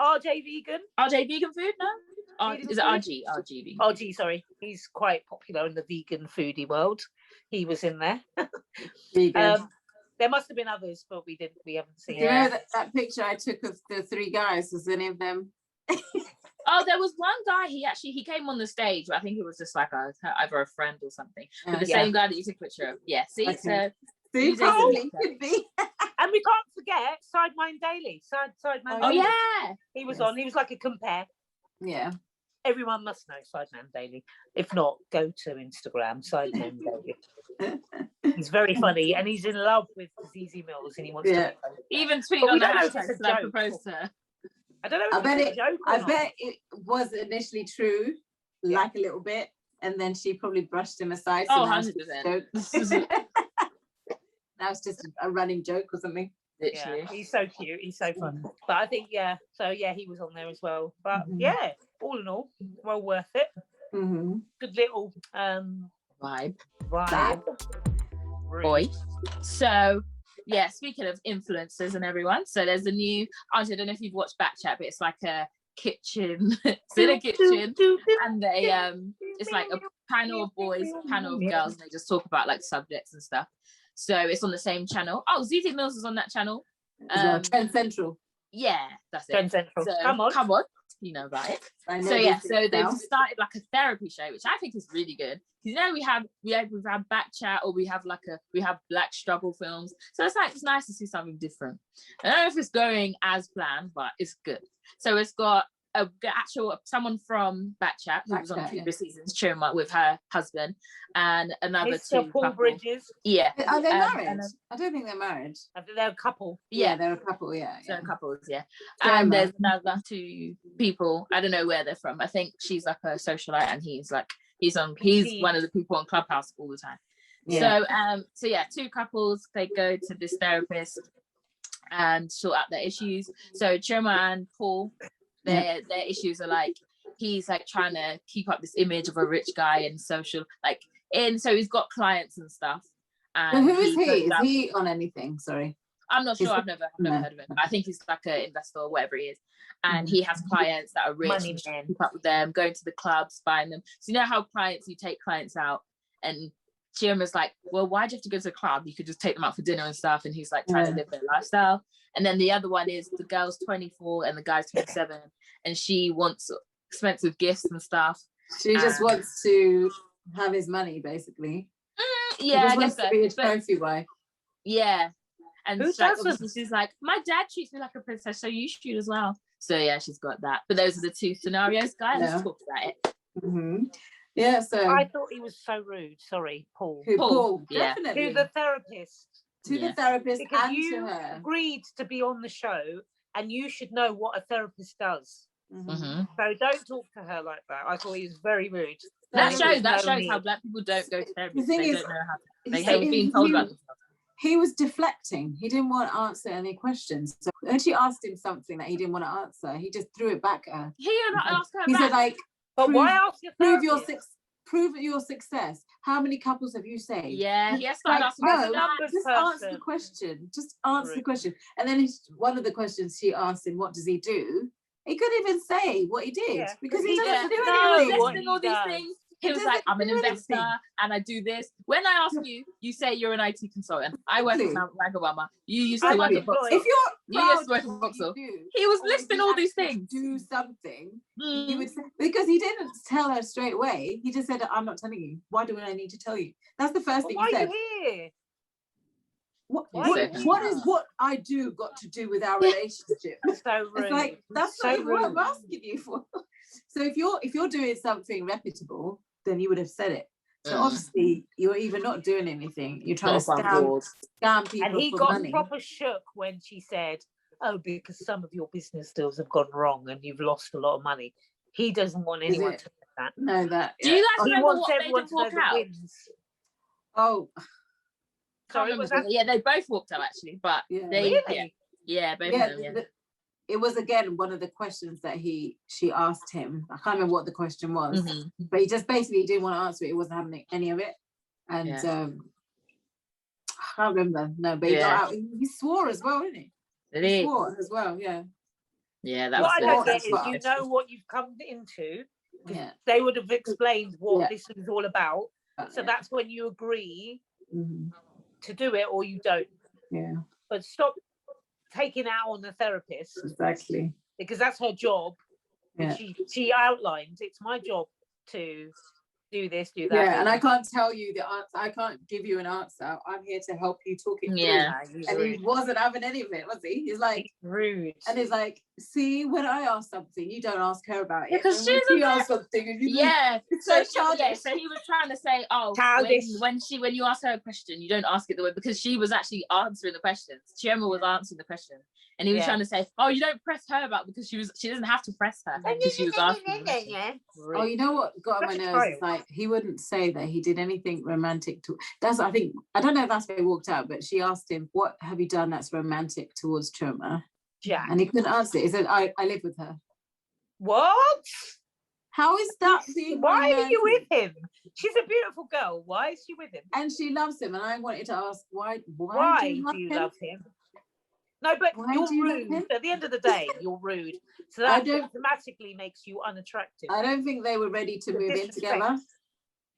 RJ Vegan. RJ Vegan Food? No? Vegan Is it food? RG? RG Vegan. RG, sorry. He's quite popular in the vegan foodie world. He was in there. Vegan. There must have been others, but we haven't seen. Do you remember that picture I took of the 3 guys? Was any of them? Oh, there was one guy. He came on the stage. But I think it was just like either a friend or something. But the same guy that you took a picture of. Yeah. See, Okay. so See, probably could be. And we can't forget Sideline Daily. Sideman oh Daily. yeah, He was Yes. on. He was like a compare. Yeah. Everyone must know Sideman Daily. If not, go to Instagram, Sideman Daily. He's very funny, and he's in love with Zeze Millz, and he wants Yeah. to. even tweet But on we the don't know if hashtag it's a that I joke. proposed to her. I don't know. I If bet it's it. a joke or I not. bet it was initially true, like a little bit, and then she probably brushed him aside. Oh, now it's 100%. just a joke. Now it's just a running joke or something. Literally. Yeah, he's so cute. He's so fun. But I think, so he was on there as well. But Mhm. yeah, all in all, well worth it. Mm-hmm. Good little Vibe. vibe. Boy. So yeah, speaking of influencers and everyone, so there's a new, I don't know if you've watched Backchat, but it's like a kitchen, it's in a kitchen, and they it's like a panel of boys, panel of girls, and they just talk about like subjects and stuff. So it's on the same channel. Oh, Zeze Millz is on that channel. Trend Central. Yeah, that's it. Trend Central. So, Come on. you know about it. I know So yeah, these so things they've now. started like a therapy show, which I think is really good. You know, we've had back chat, or we have black struggle films. So it's nice to see something different. I don't know if it's going as planned, but it's good. So it's got someone from Backchat who was on Backchat, previous seasons, Chuma, with her husband, and another Mr. two Paul couple. Bridges. Yeah, Are they and married? I don't think they're married. They're a couple. yeah. They're a couple. Yeah. So couples, yeah. Grandma. And there's another 2 people. I don't know where they're from. I think she's like a socialite, and he's one of the people on Clubhouse all the time. Yeah. So 2 couples, they go to this therapist and sort out their issues. So Choma and Paul, their issues are like, he's like trying to keep up this image of a rich guy and social, so he's got clients and stuff. And who is he? Is goes out- he on anything? Sorry. I'm not sure. Is I've never heard of him. I think he's like an investor or whatever he is. And he has clients that are rich, Money and man. keep up with them, going to the clubs, buying them. So you know how you take clients out, and Chioma's like, well, why do you have to go to the club? You could just take them out for dinner and stuff. And he's like trying to live their lifestyle. And then the other one is the girl's 24 and the guy's 27, and she wants expensive gifts and stuff. She just wants to have his money, basically. Yeah, I guess to so. be a But- trophy wife. yeah. And Who she's like, doesn't? obviously she's like, my dad treats me like a princess, so you should as well. So yeah, she's got that. But those are the 2 scenarios, guys. Yeah. Let's talk about it. Mm-hmm. Yeah. So I thought he was so rude. Sorry, Paul. Paul, yeah. definitely To the therapist. to Yeah. the therapist Because and you to her. agreed to be on the show, and you should know what a therapist does. Mhm. So don't talk to her like that. I thought he was very rude. That And shows there's no how need. black people don't go to therapy. The thing They is, don't know how to. He They said hate being told about themselves. he was deflecting. He didn't want to answer any questions. So when she asked him something that he didn't want to answer, he just threw it back at her. He didn't ask her He back. said, like, But prove- why ask your prove therapist? your success. How many couples have you saved? Yeah, he has Like, started asking no, questions. numbers just answer the person. question. Just answer the Rude. question. And then one of the questions she asked him, what does he do? He couldn't even say what he did Yeah, because but he he doesn't doesn't do know He was anything. what listing he all these does. things. He He was doesn't like, I'm an do investor anything. and I do this. When I ask you, you say you're an IT consultant. I work at Exactly. Barack Obama. You used to I'm work at unemployed. Vauxhall. If you're You proud just work of for what you Vauxhall. do, He was or listing you all these actually things. do something, Mm. you would say, because he didn't tell her straight away. He just said, I'm not telling you. Why do I need to tell you? That's the first But thing why he are said. you here? What, Why what, are you what here? is what I do got to do with our relationship? So rude. It's like, that's so not even what I'm rude. asking you for. So if you're doing something reputable, then you would have said it. So obviously you're either not doing anything, you're trying to scam people And he for got money. proper shook when she said, oh, because some of your business deals have gone wrong and you've lost a lot of money. He doesn't want Is anyone it? to know that. No, that. Do you guys He remember wants what made everyone them to know walk the out? wins. Oh, Sorry, Can't was remember. that? Yeah, they both walked out actually, but yeah. they Really? yeah, both Yeah, of them. Yeah. it was again one of the questions that she asked him. I can't remember what the question was, but he just basically didn't want to answer it. He wasn't having any of it, and I can't remember. No, but he got out. He swore as well, didn't he? He swore as well. Yeah. Yeah, that what was I don't get is you know what you've come into. Yeah. They would have explained what this was all about. So Yeah. that's when you agree to do it or you don't. Yeah. But stop taking out on the therapist. Exactly. Because that's her job. Yeah. She outlines, it's my job to do this, do that. Yeah, and I can't tell you the answer. I can't give you an answer. I'm here to help you talk it through. Yeah. And he wasn't having any of it, was he? He's like rude. And he's like, see, when I ask something, you don't ask her about it. Because she asks something, it's so childish. childish. So he was trying to say, oh, when you ask her a question, you don't ask it the way, because she was actually answering the questions. Chioma was answering the question. And he was trying to say, oh, you don't press her about, because she doesn't have to press her because she was asking. Oh, you know what got on my nerves is like he wouldn't say that he did anything romantic to. I don't know if that's why he walked out, but she asked him, "What have you done that's romantic towards Chioma?" Yeah, and he couldn't answer it. He said, "I live with her." What? How is that? Why are you with him? She's a beautiful girl. Why is she with him? And she loves him. And I wanted to ask, why do you love him? No, but you're rude. At the end of the day, you're rude. So that automatically makes you unattractive. I don't think they were ready to move in together.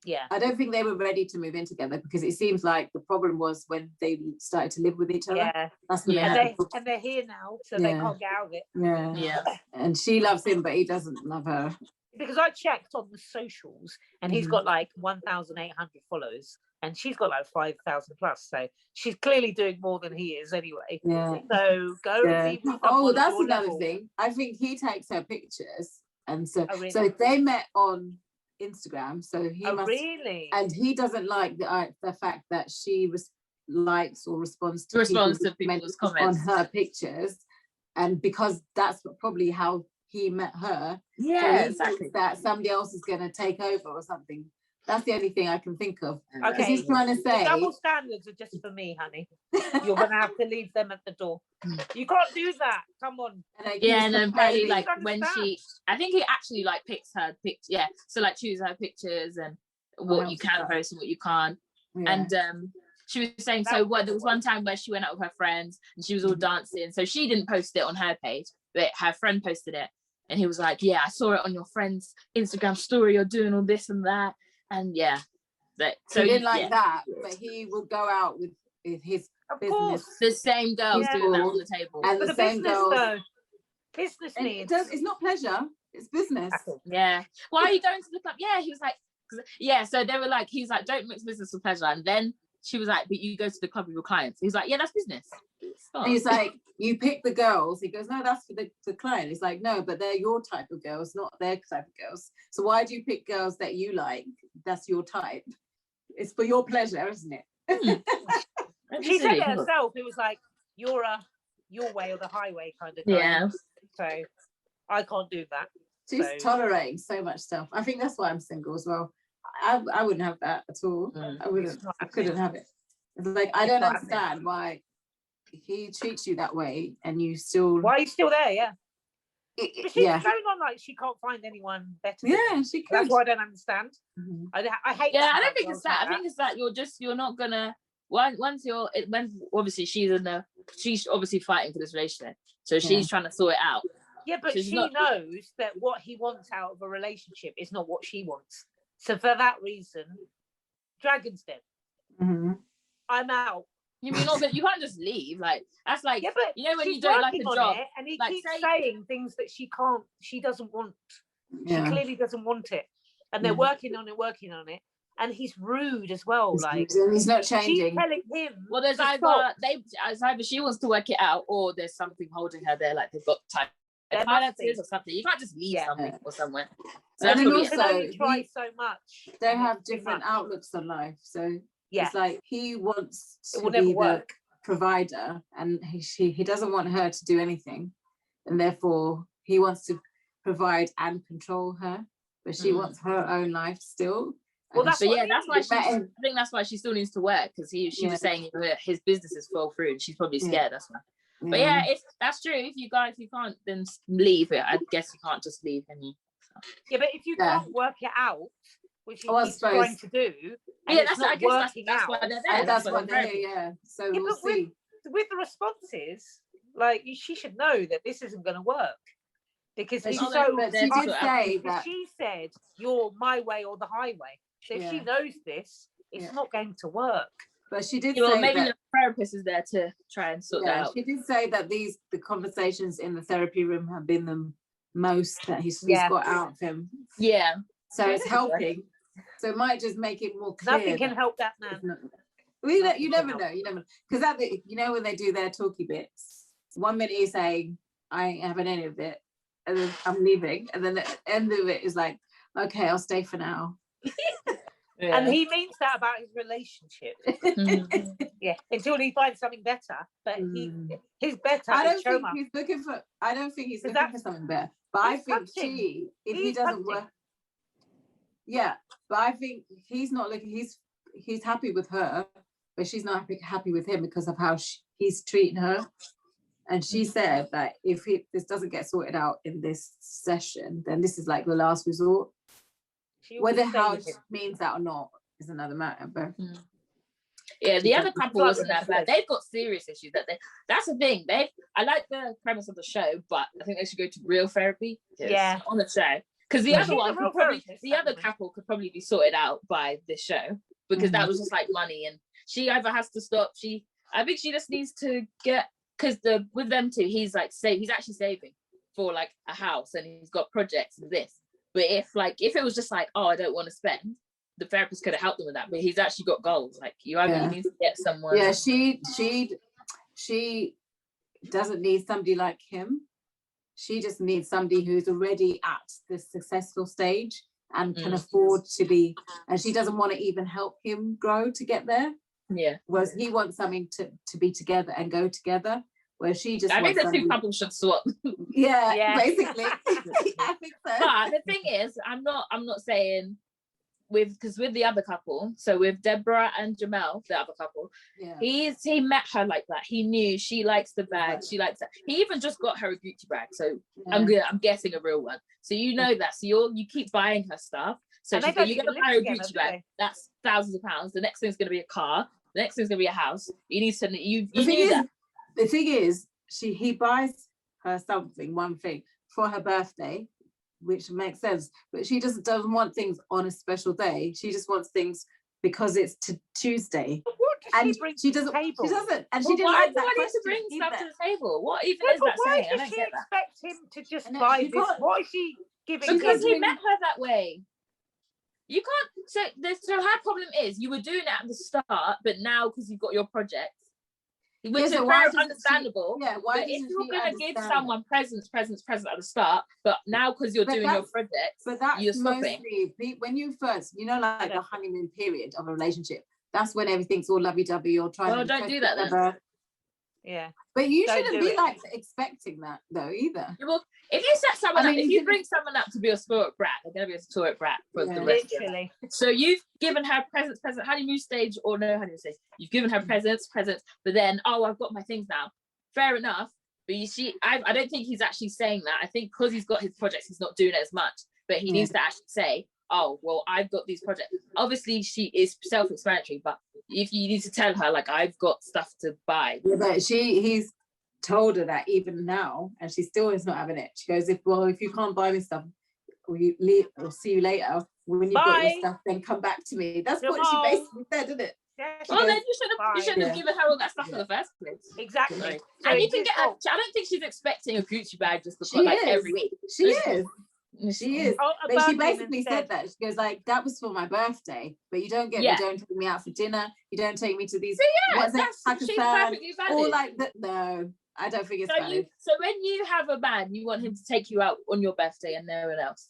Yeah. I don't think they were ready to move in together, because it seems like the problem was when they started to live with each other. Yeah. That's when and they're here now, so they can't get out of it. Yeah. Yeah. And she loves him, but he doesn't love her. Because I checked on the socials and he's got like 1,800 followers and she's got like 5,000 plus. So she's clearly doing more than he is anyway. Yeah. So go and see. Oh, that's another thing. I think he takes her pictures. And so, so they met on Instagram. So he must. Really? And he doesn't like the fact that she likes or responds to people's comments on her pictures. And because that's probably how he met her. Yeah, so exactly. That somebody else is going to take over or something. That's the only thing I can think of. Okay. He's trying to say the double standards are just for me, honey. You're going to have to leave them at the door. You can't do that. Come on. And then apparently, like when I think he actually like picks her picture. Yeah, so like choose her pictures and what you can post and what you can't. Yeah. And she was saying, there was one time where she went out with her friends and she was all dancing. So she didn't post it on her page, but her friend posted it. And he was like, yeah, I saw it on your friend's Instagram story. You're doing all this and that. And yeah. So he didn't like that, but he would go out with his business. The same girls doing that on the table. And the same girls. Business needs. It's not pleasure. It's business. Yeah. Why are you going to the club? Yeah, he was like, yeah. So they were like, he's like, don't mix business with pleasure. And then she was like, but you go to the club with your clients. He's like, yeah, that's business. And he's like, you pick the girls. He goes, no, that's for the client. He's like, no, but they're your type of girls, not their type of girls. So why do you pick girls that you like? That's your type. It's for your pleasure, isn't it? She said it herself. It was like, you're your way or the highway kind of guy. Yeah. So I can't do that. She's tolerating so much stuff. I think that's why I'm single as well. I wouldn't have that at all. I couldn't have it. It's like, I don't understand why he treats you that way and you still. Why are you still there? Yeah. But she's going on like she can't find anyone better. Yeah, she could. That's what I don't understand. I hate. Yeah, I don't think it's that. I think it's that you're not gonna. When obviously she's obviously fighting for this relationship, so she's trying to sort it out. Yeah, but she knows that what he wants out of a relationship is not what she wants. So for that reason, Dragon's dead. I'm out. You can't just leave. Like that's like, but when you don't like a job, and he keeps saying things that she doesn't want. Yeah. She clearly doesn't want it, and they're working on it, and he's rude as well. He's not changing. She's telling him. Well, there's either she wants to work it out, or there's something holding her there, like they've got time. Finances or something. You can't just leave something or somewhere. So and that's also try so much. They have different outlooks on life. So it's like he wants to be the provider, and he doesn't want her to do anything, and therefore he wants to provide and control her, but she wants her own life still. Well, that's why I think that's why she still needs to work, because she was saying his businesses fall through, and she's probably scared. That's why. But yeah, that's true. If you can't, then leave it. I guess you can't just leave any. So. Yeah, but if you can't work it out, which he's trying to do, and yeah, it's not working out, why they're there. That's what they're here. Yeah. So we'll see. With the responses, like she should know that this isn't going to work because he's she said you're my way or the highway. So if she knows this, it's not going to work. But she did say maybe that the therapist is there to try and sort that out. She did say that the conversations in the therapy room have been the most that he's got out of him. Yeah. So it's helping. So it might just make it more clear. Nothing can help that man. You never know. Because when they do their talky bits, 1 minute he's saying, I ain't having any of it, and then I'm leaving, and then the end of it is like, okay, I'll stay for now. Yeah. And he means that about his relationship. Yeah, until he finds something better. But his better. I don't think he's looking for something better. But I think if he doesn't work, but I think he's not looking. He's happy with her, but she's not happy with him because of how he's treating her. And she said that if this doesn't get sorted out in this session, then this is like the last resort. Whether how it means that or not is another matter. But yeah, the other couple wasn't that bad. They've got serious issues that's the thing. I like the premise of the show, but I think they should go to real therapy. On the show. Because the other couple could probably be sorted out by this show because that was just like money, and she either has to stop. I think she just needs to get, because with them two, he's actually saving for like a house and he's got projects and this. But if it was just like, oh, I don't want to spend, the therapist could have helped them with that. But he's actually got goals. Like you need to get someone. Yeah, she doesn't need somebody like him. She just needs somebody who's already at the successful stage and can afford to be. And she doesn't want to even help him grow to get there. Yeah. Whereas he wants something to be together and go together. Where she just, I think the two couples should swap. Yeah, basically. I think so. But the thing is, I'm not saying because with the other couple, so with Deborah and Jamel, the other couple, he met her like that. He knew she likes the bag, she likes that. He even just got her a Gucci bag, so I'm guessing a real one. So you know that, so you keep buying her stuff. So you're gonna buy her a Gucci bag. That's thousands of pounds. The next thing's gonna be a car. The next thing's gonna be a house. You need to you knew that. The thing is, he buys her one thing for her birthday, which makes sense. But she doesn't want things on a special day. She just wants things because it's Tuesday. But what does she bring to the table? She doesn't. And she didn't why like that do I need to bring stuff to the table? What even is that saying? Why does she expect him to just buy this? What is she giving? Because he met her that way. You can't. So her problem is you were doing it at the start, but now because you've got your projects. Which is very understandable. Why if you're going to give someone presents at the start, but now because you're doing your projects, you're stopping. Mostly when you first, like the honeymoon period of a relationship, that's when everything's all lovey-dovey. You're trying to. Well, don't do that then. Yeah. But you shouldn't be expecting that though either. Well, if you set someone up, if you bring someone up to be a spoiled brat, they're going to be a spoiled brat for the rest of it. So you've given her presents, honeymoon stage or no honeymoon stage. You've given her presents, but then, I've got my things now. Fair enough. But I don't think he's actually saying that. I think because he's got his projects, he's not doing it as much. But he needs to actually say, oh, well, I've got these projects. Obviously, she is self-explanatory, but if you need to tell her, like, I've got stuff to buy. Yeah, but he's told her that even now, and she still is not having it. She goes, if you can't buy me stuff, or you leave, or see you later, when you've got your stuff, then come back to me. That's what she basically said, isn't it? Well, then you should have given her all that stuff in the first place. Exactly. And you can get I don't think she's expecting a Gucci bag just because every week. She is. But she basically said that. She goes like, that was for my birthday, but you don't don't take me out for dinner, you don't take me to these she's perfectly valid. Or like that. No, I don't think it's valid. So when you have a man, you want him to take you out on your birthday and no one else.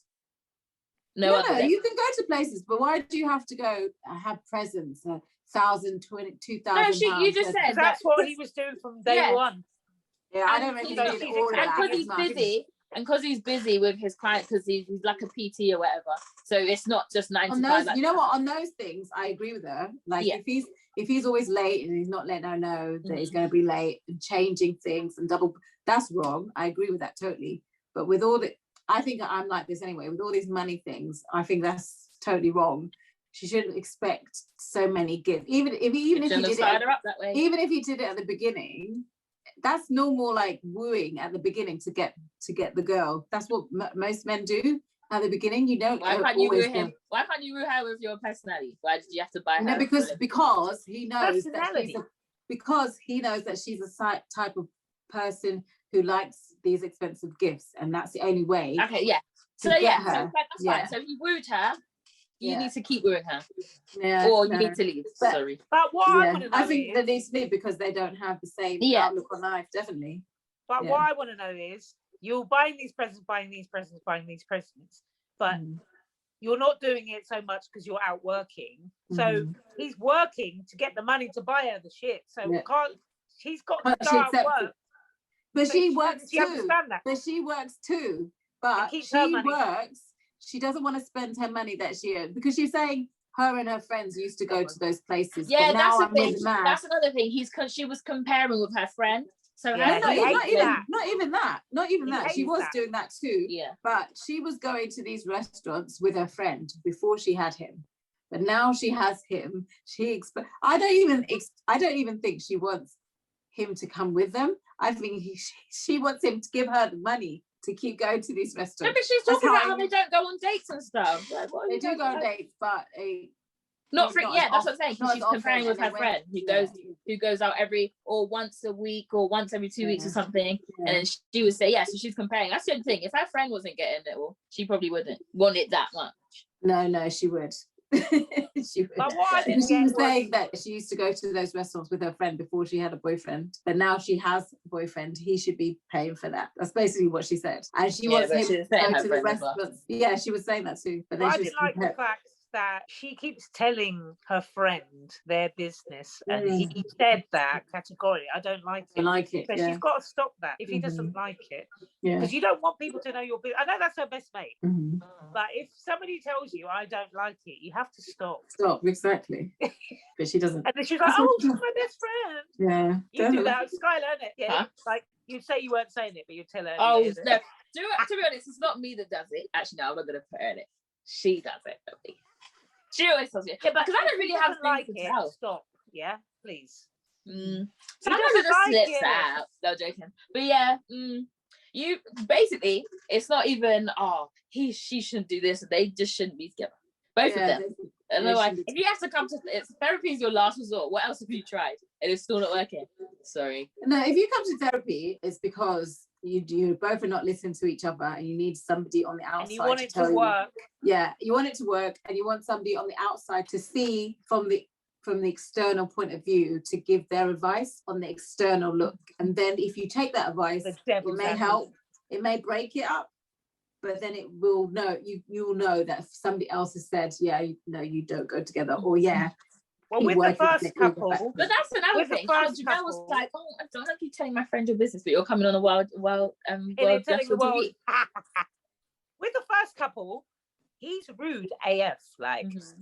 No, you can go to places, but why do you have to go have presents? 1,000, 2,000. No, you just said that's what he was doing from day one. Yeah, I don't really need all of that. Because he's busy. And because he's busy with his client, because he's like a PT or whatever, so it's not just 9 to 5. You know what? On those things, I agree with her. Like if he's always late and he's not letting her know that he's going to be late and changing things and that's wrong. I agree with that totally. But with all the, I think I'm like this anyway, with all these money things, I think that's totally wrong. She shouldn't expect so many gifts. Even if you did it, even if you did it at the beginning, that's normal, like wooing at the beginning to get the girl. That's what most men do at the beginning. You don't. Why can't you woo him? Why can't you woo her with your personality? Why did you have to buy her? No, because he knows that she's a type of person who likes these expensive gifts, and that's the only way. Okay, yeah. So yeah, so that's fine. So if you wooed her, you need to keep wooing her. Yeah. Or you need to leave. Sorry. But what I want to know, I think they need to leave because they don't have the same outlook on life, definitely. But what I want to know is, you're buying these presents, but you're not doing it so much because you're out working. So he's working to get the money to buy her the shit. So she's got to start work. But she works too. Understand that? But she works too. But she works. She doesn't want to spend her money that she earned, because she's saying her and her friends used to go to those places. Yeah, that's the thing. That's another thing. She was comparing with her friend. So not even that. She was doing that too. Yeah. But she was going to these restaurants with her friend before she had him. But now she has him. I don't even think she wants him to come with them. I think she wants him to give her the money to keep going to these restaurants. No, but she's talking about how they don't go on dates and stuff. Like, they do go on dates, but that's what I'm saying. She's comparing with her friend who goes out once a week or once every 2 weeks or something. Yeah. And then she would say, so she's comparing. That's the only thing. If her friend wasn't getting it, she probably wouldn't want it that much. No, she would. She was saying that she used to go to those restaurants with her friend before she had a boyfriend, but now she has a boyfriend, he should be paying for that. That's basically what she said. And she wants him to go to the restaurants. Yeah, she was saying that too. But I didn't like the fact that she keeps telling her friend their business, and he said that categorically. I don't like it. So she's got to stop that if he doesn't like it, because you don't want people to know your business. I know that's her best mate, but if somebody tells you I don't like it, you have to stop. Exactly. But she doesn't. And then she's like, "Oh, she's my best friend." Yeah, you do that, Skylar, innit? Yeah, like you say you weren't saying it, but you tell her. Oh no, to be honest, it's not me that does it. Actually, no, I'm not gonna put her in it. She does it for me. She always tells me. Yeah, but because I don't really have like things it. To tell. Stop. Yeah, please. Sometimes it just slips out. No joking. But you basically, it's not even she shouldn't do this. They just shouldn't be together. Both of them. Otherwise, if you have to come to therapy is your last resort. What else have you tried? And it's still not working. Sorry. No, if you come to therapy, it's because you both are not listening to each other, and you need somebody on the outside. And you want it to work. You want it to work, and you want somebody on the outside to see from the external point of view, to give their advice on the external look. And then if you take that advice, it may help. It may break it up, but then it will know. You'll know that if somebody else has said, you don't go together, or Well, with the first couple, but that's another thing. Janelle was like, I don't keep telling my friend your business, but you're coming on a wild telling the world. With the first couple, he's rude AF. Like, if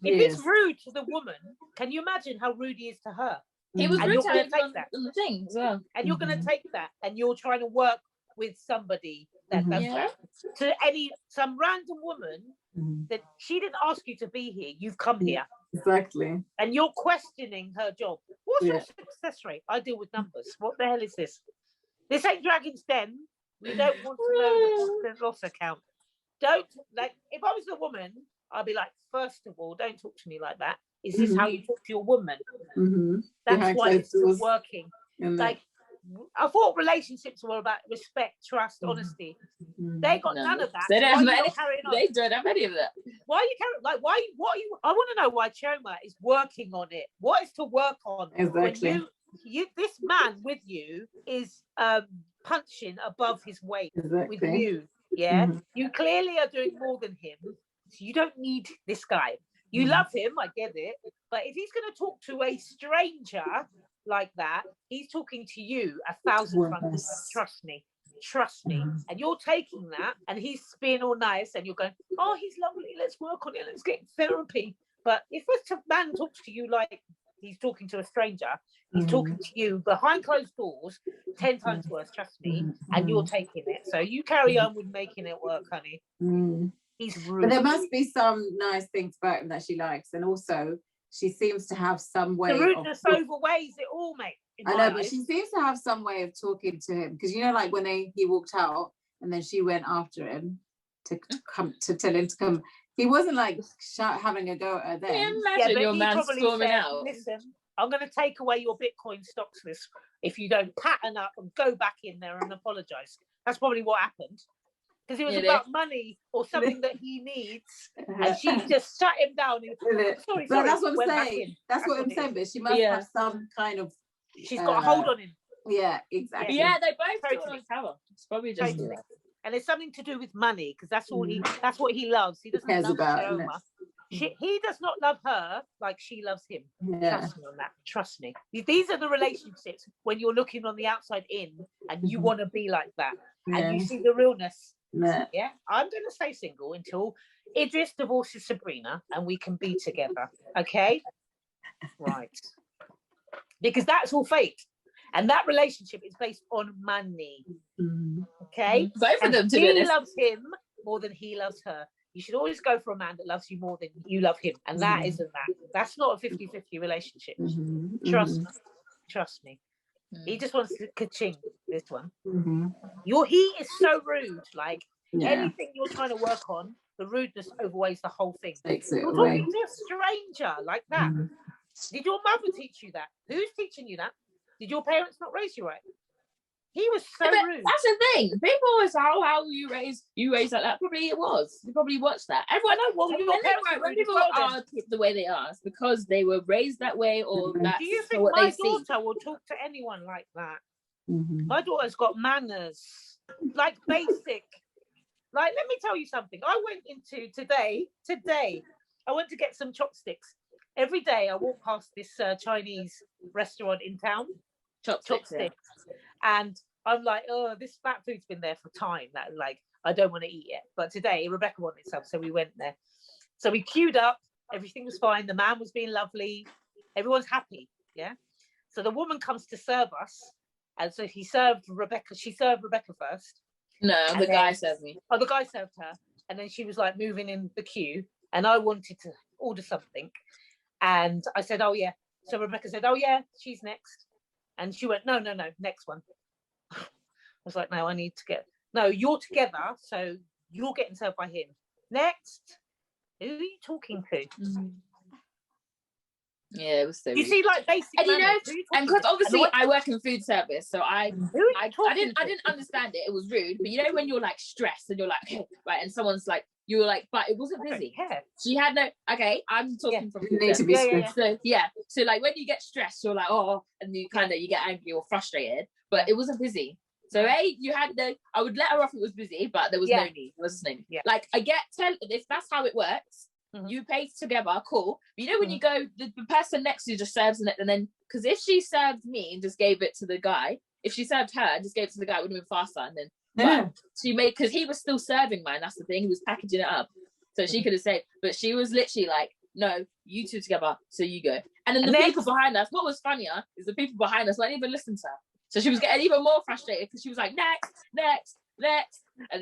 it's rude to the woman, can you imagine how rude he is to her? He was rude to her on the thing as well. And you're going to take that, and you're trying to work with somebody that does that to some random woman that she didn't ask you to be here. You've come here. Exactly. And you're questioning her job. What's your success rate? I deal with numbers. What the hell is this? This ain't Dragon's Den. We don't want to know the loss account. Don't, like, if I was a woman, I'd be like, first of all, don't talk to me like that. Is this how you talk to your woman? That's why it's still working. Like, I thought relationships were about respect, trust, honesty. They got none of that. They don't have any of that. Why are you carrying? Like, what are you? I want to know why Choma is working on it. What is to work on? Exactly. When this man with you is punching above his weight with you. Yeah, you clearly are doing more than him. So you don't need this guy. You love him, I get it. But if he's going to talk to a stranger like that, he's talking to you 1,000 times. Trust me. And you're taking that, and he's being all nice, and you're going, oh, he's lovely, let's work on it, let's get therapy. But if a man talks to you like he's talking to a stranger. He's talking to you behind closed doors, 10 times worse, trust me, and you're taking it. So you carry on with making it work, honey. He's rude. But there must be some nice things about him that she likes, and also she seems to have some way. The rudeness overweighs it all, mate. I know, but she seems to have some way of talking to him, because you know, like when he walked out, and then she went after him to come to tell him to come. He wasn't like having a go at her then. Imagine your man storming out. Listen, I'm going to take away your Bitcoin stocks list if you don't pattern up and go back in there and apologise. That's probably what happened. Because it was about money or something that he needs, and she just shut him down. Sorry, but that's what I'm saying. That's what I'm saying. But she must have some kind of. She's got a hold on him. Yeah, exactly. Yeah, they both do on cover. It's probably just. And it's something to do with money, because that's all that's what he loves. He doesn't love Sharoma. He does not love her like she loves him. Trust me on that. Trust me. These are the relationships when you're looking on the outside in and you want to be like that. And you see the realness. Yeah. I'm going to stay single until Idris divorces Sabrina and we can be together. Okay? Right. Because that's all fake. And that relationship is based on money. Okay? Both of them, to be honest. She loves him more than he loves her. You should always go for a man that loves you more than you love him. And that isn't that. That's not a 50-50 relationship. Trust me. Trust me. He just wants to ka-ching this one. He is so rude. Like, anything you're trying to work on, the rudeness overweighs the whole thing. You're talking to a stranger like that. Did your mother teach you that? Who's teaching you that? Did your parents not raise you right? He was so rude. That's the thing. People always say, "Oh, how were you raised like that?" Probably it was. You probably watched that. Everyone when people are the way they are, it's because they were raised that way, or that's Do you think what my they see. daughter will talk to anyone like that? My daughter's got manners, like basic. Like, let me tell you something. I went into today, I went to get some chopsticks. Every day I walk past this Chinese restaurant in town. Chopsticks. And I'm like, oh, this fat food's been there for time. That, like, I don't want to eat it. But today Rebecca wanted some, so we went there. So we queued up. Everything was fine. The man was being lovely. Everyone's happy. Yeah. So the woman comes to serve us, and so she served Rebecca. She served Rebecca first. No, the guy served me. Oh, the guy served her, and then she was like moving in the queue, and I wanted to order something, and I said, "Oh yeah." So Rebecca said, "Oh yeah, she's next," and she went, "No, next one." I was like, "No, I need to get. No, you're together, so you're getting served by him. Next, who are you talking to?" Yeah, it was so. You see, like basic. And you know, and because obviously I work in food service, so I didn't understand it. It was rude, but you know when you're like stressed and you're like, okay, right, and someone's like, you were like, but it wasn't busy. She had no. Okay, I'm talking from. You need to be stressed. So like when you get stressed, you're like, oh, and you kind of you get angry or frustrated, but it wasn't busy. So you had the. I would let her off. It was busy, but there was no need. There was no need. Like I get if that's how it works. You pay together, cool. But you know when you go, the person next to you just serves it, and then because if she served me and just gave it to the guy, if she served her and just gave it to the guy, it would have been faster. And then but she made because he was still serving mine. That's the thing. He was packaging it up, so she could have said, but she was literally like, "No, you two together, so you go." And then the people behind us. What was funnier is the people behind us weren't even listening to her, so she was getting even more frustrated because she was like, "Next," and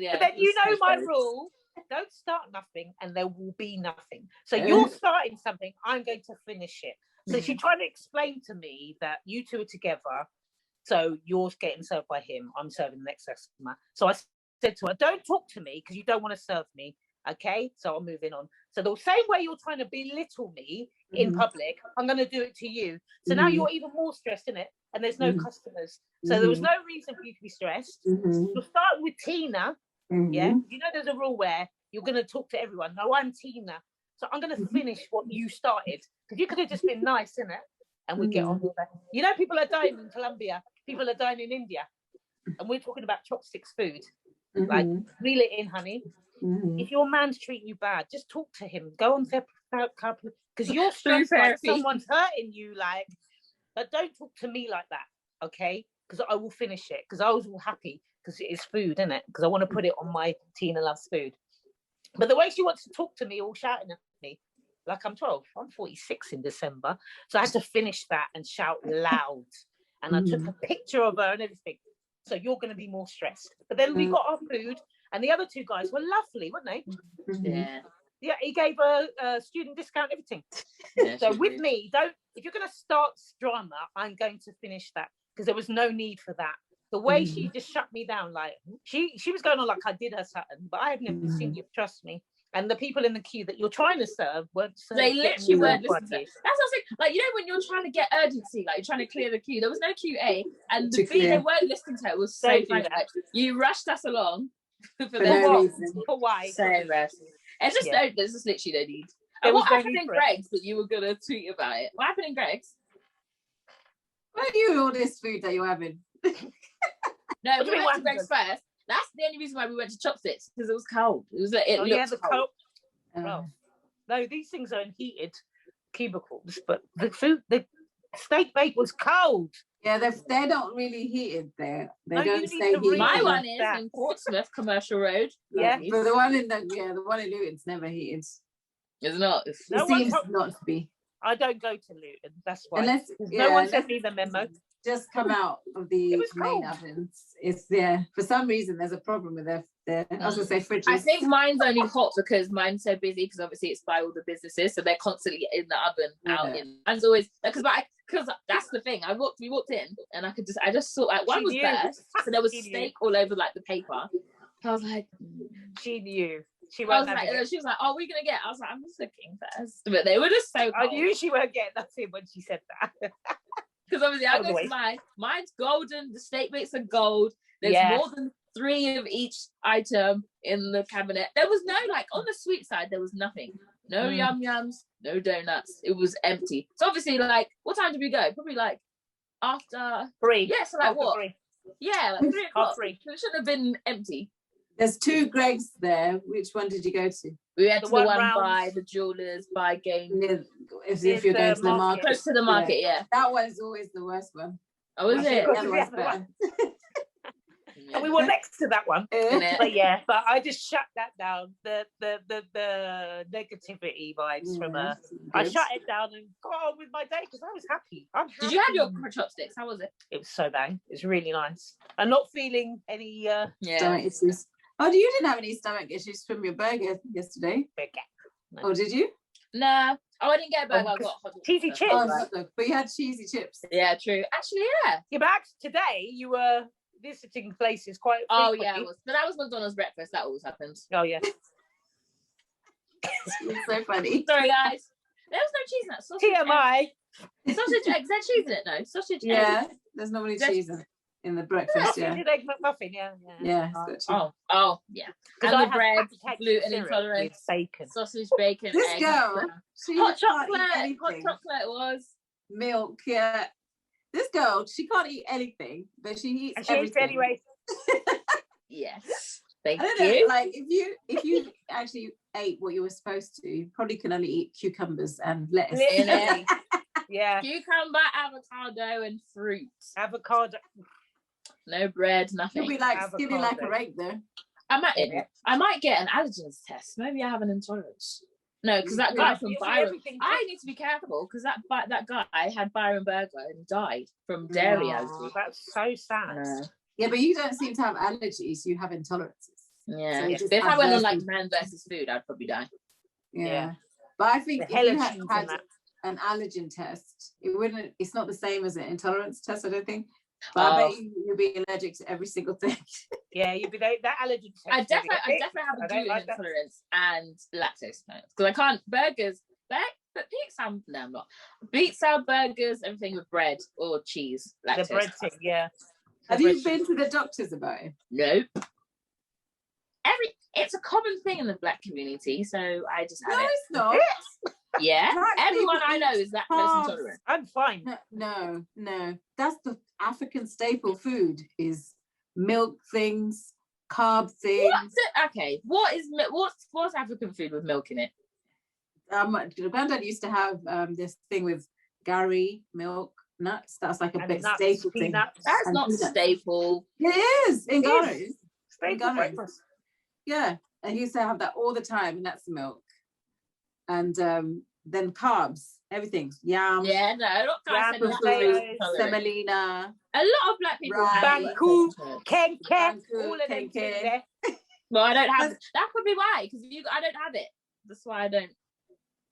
but then you know my rule. Don't start nothing and there will be nothing. So you're starting something, I'm going to finish it. So she tried to explain to me that you two are together, so you're getting served by him, I'm serving the next customer. So I said to her, don't talk to me because you don't want to serve me. Okay, so I'm moving on. So the same way you're trying to belittle me in public, I'm going to do it to you. So now you're even more stressed in it, and there's no customers. So there was no reason for you to be stressed. You'll start with Tina. Yeah, you know there's a rule where you're going to talk to everyone. No, I'm Tina, so I'm going to finish what you started, because you could have just been nice, innit? And we get on with that. You know, people are dying in Colombia, people are dying in India, and we're talking about chopsticks food. Like, reel it in, honey. If your man's treating you bad, just talk to him. Go on therapy, because you're stressed like someone's hurting you. Like, but don't talk to me like that, okay? Because I will finish it. Because I was all happy. Because it is food, isn't it? Because I want to put it on my Tina Loves Food. But the way she wants to talk to me, all shouting at me, like I'm 12. I'm 46 in December. So I had to finish that and shout loud. And I took a picture of her and everything. So you're going to be more stressed. But then we got our food, and the other two guys were lovely, weren't they? Yeah. Yeah, he gave a student discount, everything. Yeah, So with me, if you're going to start drama, I'm going to finish that, because there was no need for that. The way she just shut me down, like she was going on like I did her something, but I had never seen you, trust me. And the people in the queue that you're trying to serve weren't serving. They literally weren't listening to it. That's what I'm saying. Like, you know, when you're trying to get urgency, like you're trying to clear the queue, there was no QA, and the B, they weren't listening to it. It was so funny. Like, you rushed us along for no reason. For why? So embarrassing. It's just there's just literally no need. And what happened in Greg's that you were gonna tweet about it? What happened in Greg's? Why are you all this food that you're having? No, we went to Greg's first. That's the only reason why we went to Chopsticks, because it was cold. It was looked cold. Well, no, these things are in heated cubicles, but the steak bake was cold. Yeah, they're not really heated there. They don't stay heated. heated. My one is in Portsmouth Commercial Road. Yeah, but the one in Luton's never heated. It's not. It seems not to be. I don't go to Luton. That's why. No one sent me the memo. Just come out of the main ovens. It's for some reason there's a problem with their I was gonna say fridges. I think mine's only hot because mine's so busy, because obviously it's by all the businesses, so they're constantly in the oven out in. Mine's always because that's the thing. We walked in and I just saw like one was burst, so there was steak all over like the paper. I was like, she knew. She was like, "Oh, we're gonna get." I was like, "I'm just looking first," but they were just so cold. I knew she won't get nothing when she said that. Because obviously I go to mine's golden, the steak bakes are gold. There's more than 3 of each item in the cabinet. There was no, like, on the sweet side, there was nothing. No yum-yums, no donuts. It was empty. So obviously, like, what time did we go? Probably like after 3. Yeah, so like what? 3. Yeah, like 3 o'clock. 3. It should have been empty. There's 2 Greg's there. Which one did you go to? We went to the one by the jewelers, by Game. If you're going to the market. Close to the market, yeah. That one's always the worst one. Oh, is it? The other one's better. And we were next to that one. But I just shut that down. The negativity vibes from her. I shut it down and got on with my day because I was happy. Did you have your chopsticks? How was it? It was so bang. It was really nice. I'm not feeling any stomach issues. Oh, you didn't have any stomach issues from your burger yesterday? No. Oh, did you? Nah. Oh, I didn't get a burger. I got hot dog. Cheesy chips. But you had cheesy chips. Yeah, true. Actually, yeah. Yeah, but today you were visiting places quite frequently. Oh, yeah. But that was McDonald's breakfast. That always happens. Oh, yeah. It's so funny. Sorry, guys. There was no cheese in that. Sausage TMI. Sausage eggs. Is there cheese in it? No. Sausage eggs. Yeah, there's normally cheese in the breakfast. Sausage egg McMuffin, yeah. Oh, yeah. And the bread, gluten intolerant, bacon, sausage, bacon, this eggs. Girl, hot chocolate was milk. Yeah, this girl, she can't eat anything, but she eats everything anyway. Yes, thank you. Know, like if you actually ate what you were supposed to, you probably can only eat cucumbers and lettuce. Yeah, cucumber, avocado, and fruit. Avocado. No bread, nothing. You'll be like skinny like a rake though. I might get an allergens test. Maybe I have an intolerance. No, because that guy from Byron. I need to be careful because that guy had Byron burger and died from dairy allergy. That's so sad. Yeah, but you don't seem to have allergies. You have intolerances. Yeah. So if I went on like man versus food, I'd probably die. Yeah. But I think if you had an allergen test, it's not the same as an intolerance test, I don't think. But I bet you'll be allergic to every single thing. Yeah, you'd be that allergic test. I definitely have a gluten intolerance and lactose intolerance because I can't burgers. But pizza, no, I'm not. Pizza, burgers, everything with bread or cheese. Lactose. The bread thing, yeah. Have you been to the doctors about it? Nope. It's a common thing in the Black community, so I just have it. No, it's not. Yeah, everyone I know is lactose intolerant. I'm fine. No. That's the African staple food is milk things, carb things. Okay, what's African food with milk in it? Granddad used to have this thing with gari, milk, nuts. That's like a big staple thing. That's not staple. It is in Ghana. Staple Yeah, and he used to have that all the time, and that's the milk. And then carbs, everything's yam, Yeah, no, a lot of guys said potatoes, semolina, a lot of black people rice, Banku, Banku, all of them things kenke. there. Well, I don't have that. Could be why, because I don't have it. That's why I don't.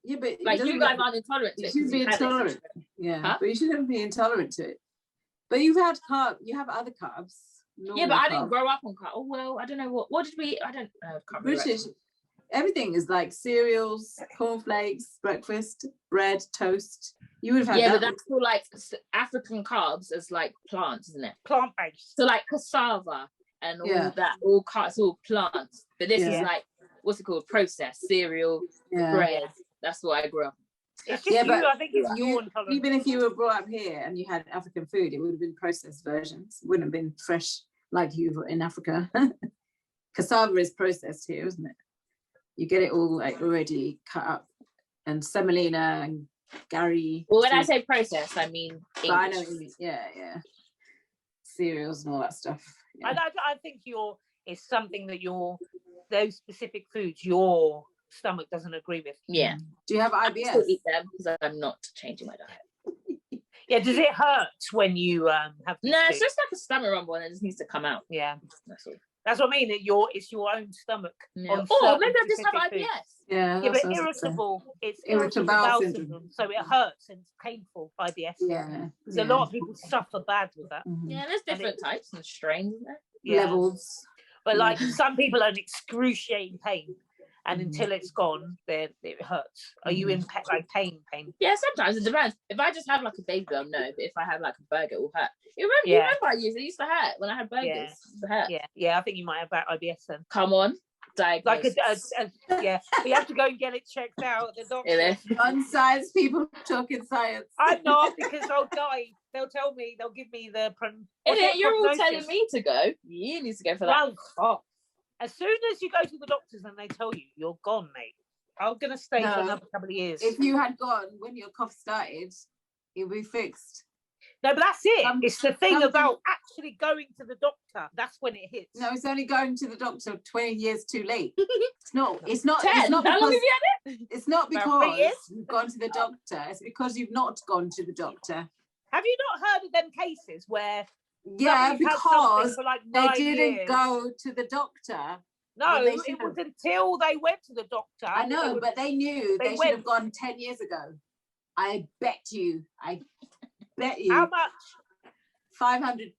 Yeah, but Like you guys aren't intolerant to you it. should be intolerant. Yeah, but you shouldn't be intolerant to it. But you have other carbs. Yeah, but I didn't grow up on carbs. Oh well, I don't know what did we? I don't. Can't British. Everything is like cereals, cornflakes, breakfast, bread, toast. You would have had yeah, that. but that's all like African carbs as like plants, isn't it? Plant based. So like cassava and all that, all plants. But this is like what's it called? Processed cereal, bread. That's what I grew up. It's just but I think it's your intolerance. Even if you were brought up here and you had African food, it would have been processed versions. It wouldn't have been fresh like you in Africa. Cassava is processed here, isn't it? You get it all like already cut up, and semolina and Gary. Well, when I say processed, I mean I know what you mean. Yeah. Cereals and all that stuff. Yeah. I think it's something that those specific foods your stomach doesn't agree with. Yeah. Do you have IBS? I still eat them because I'm not changing my diet. Yeah. Does it hurt when you have? No, it's just like a stomach rumble and it just needs to come out. Yeah. That's all. That's what I mean. It's your own stomach. Yeah. Or maybe I just have IBS. Yeah, but irritable. It's irritable bowel syndrome, so it hurts and it's painful. IBS. Yeah. Because a lot of people suffer bad with that. Mm-hmm. Yeah, there's different types and strains, isn't there? Yeah. Levels. But like some people are in excruciating pain, and until it's gone, it hurts. Are you in pain? Yeah, sometimes it depends. If I just have like a baby bell, no. But if I have like a burger, it will hurt. You remember I used to hurt when I had burgers. Yeah. It used to hurt. Yeah. I think you might have IBS then. Come on, diagnosis. Like you have to go and get it checked out at the doctor. Unscience people talking science. I'm not, because I'll die. They'll tell me. They'll give me the. You're all telling me to go. You need to go for that. Well, as soon as you go to the doctors and they tell you you're gone, mate, I'm gonna stay for another couple of years. If you had gone when your cough started, it would be fixed. No, but that's it. It's the thing about actually going to the doctor. That's when it hits. No, it's only going to the doctor 20 years too late. It's not 10. It's not How long have because, you had it? it's not because you've gone to the doctor. It's because you've not gone to the doctor. Have you not heard of them cases where? Yeah, because for like they didn't years. Go to the doctor. No, it was until they went to the doctor. I know, but they knew they should have gone 10 years ago. I bet you. How much? £500.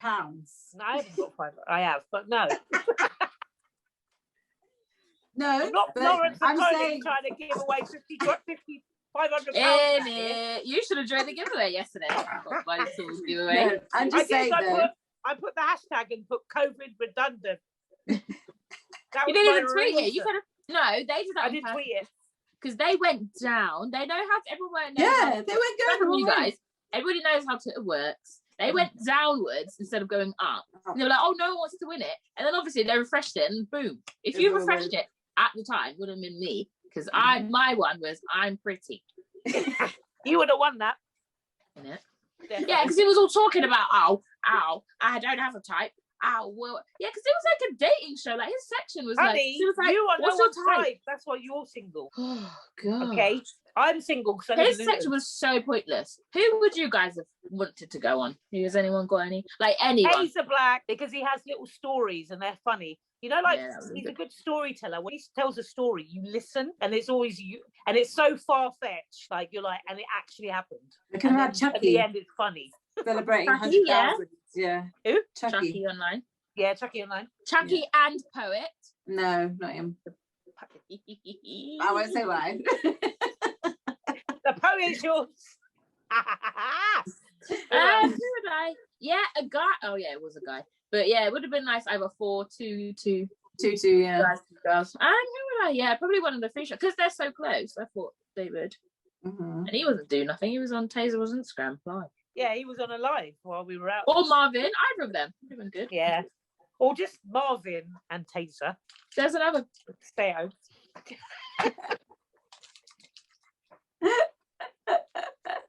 No, I haven't got 500. I have, but no. No, I'm saying trying to give away 500 pounds. You should have joined the giveaway yesterday. Giveaway. No, I'm just saying I put the hashtag and put COVID redundant. You didn't even tweet it. You could have. No, they did that. I didn't tweet it because they went down. They know how to. Everyone knows. Yeah, they went down. You guys, everybody knows how Twitter works. They went downwards instead of going up. And they were like, "Oh, no one wants to win it." And then obviously they refreshed it, and boom! If you refreshed it at the time, it would have been me, because my one was I'm pretty. You would have won that. Yeah, because it was all talking about I don't have a type. Well, yeah, because it was like a dating show. Like his section was like, you are no one's type. That's why you're single. Oh God. Okay, I'm single. His section was so pointless. Who would you guys have wanted to go on? Has anyone got any? Like anyone? Hazer Black, because he has little stories and they're funny. You know, like he's a good storyteller. When he tells a story, you listen, and it's always you, and it's so far fetched. Like you're like, and it actually happened. We could have had Chucky. At the end, it's funny. Celebrating 100,000. Yeah. Who? Chucky online. Yeah, Chucky online. Chucky and Poet. No, not him. I won't say why. The Poet's yours. Who would I? Yeah, a guy. Oh yeah, it was a guy. But yeah, it would have been nice either 4, 2, 2. 2, 2, yeah. Girls. And who would I? Yeah, probably one of the fish because they're so close. I thought they would. Mm-hmm. And he wasn't doing nothing. He was on Taser was Instagram live. Yeah, he was on a live while we were out. Or Marvin, either of them. Would have been good. Yeah. Or just Marvin and Taser. There's another. Stay home.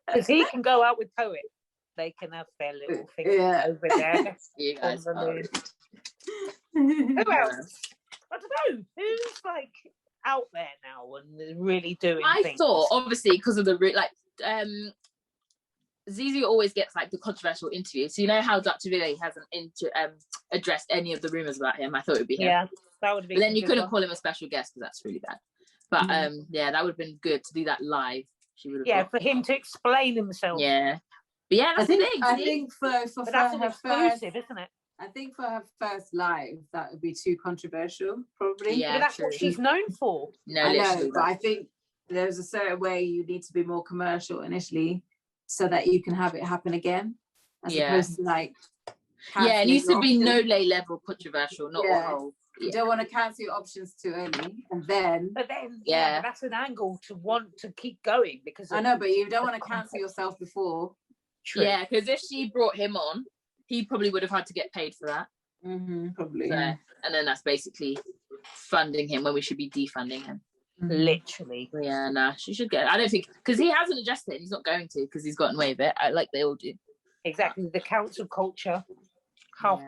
Because he can go out with Poet. They can have their little thing over there. You guys are. Who else? I don't know. Who's like out there now and really doing I things. thought, obviously, because of the Zeze always gets like the controversial interview. So you know how Dr. Villay hasn't addressed any of the rumors about him. I thought it would be him. Yeah, that would be. But then you couldn't call him a special guest because that's really bad. But yeah, that would have been good to do that live. She would have. Yeah, for him to explain himself. Yeah, but yeah, that's the thing. I think for But that's an her exclusive, first, isn't it? I think for her first live, that would be too controversial, probably. Yeah, But that's what true. she's known for. No, I know, literally. but I think there's a certain way you need to be more commercial initially, so that you can have it happen again, as opposed to like. Yeah, it needs to be options. no lay level controversial, not Yeah. whole. You don't want to cancel your options too early, and then. But then, Yeah. but that's an angle to want to keep going because I know, but you don't want to cancel yourself before. True. Yeah, because if she brought him on, he probably would have had to get paid for that. Probably. So, and then that's basically funding him when we should be defunding him. Literally. Yeah, nah, she should get. I don't think because he hasn't addressed it. He's not going to because he's gotten away with it. Like they all do. Exactly. The council culture. Half.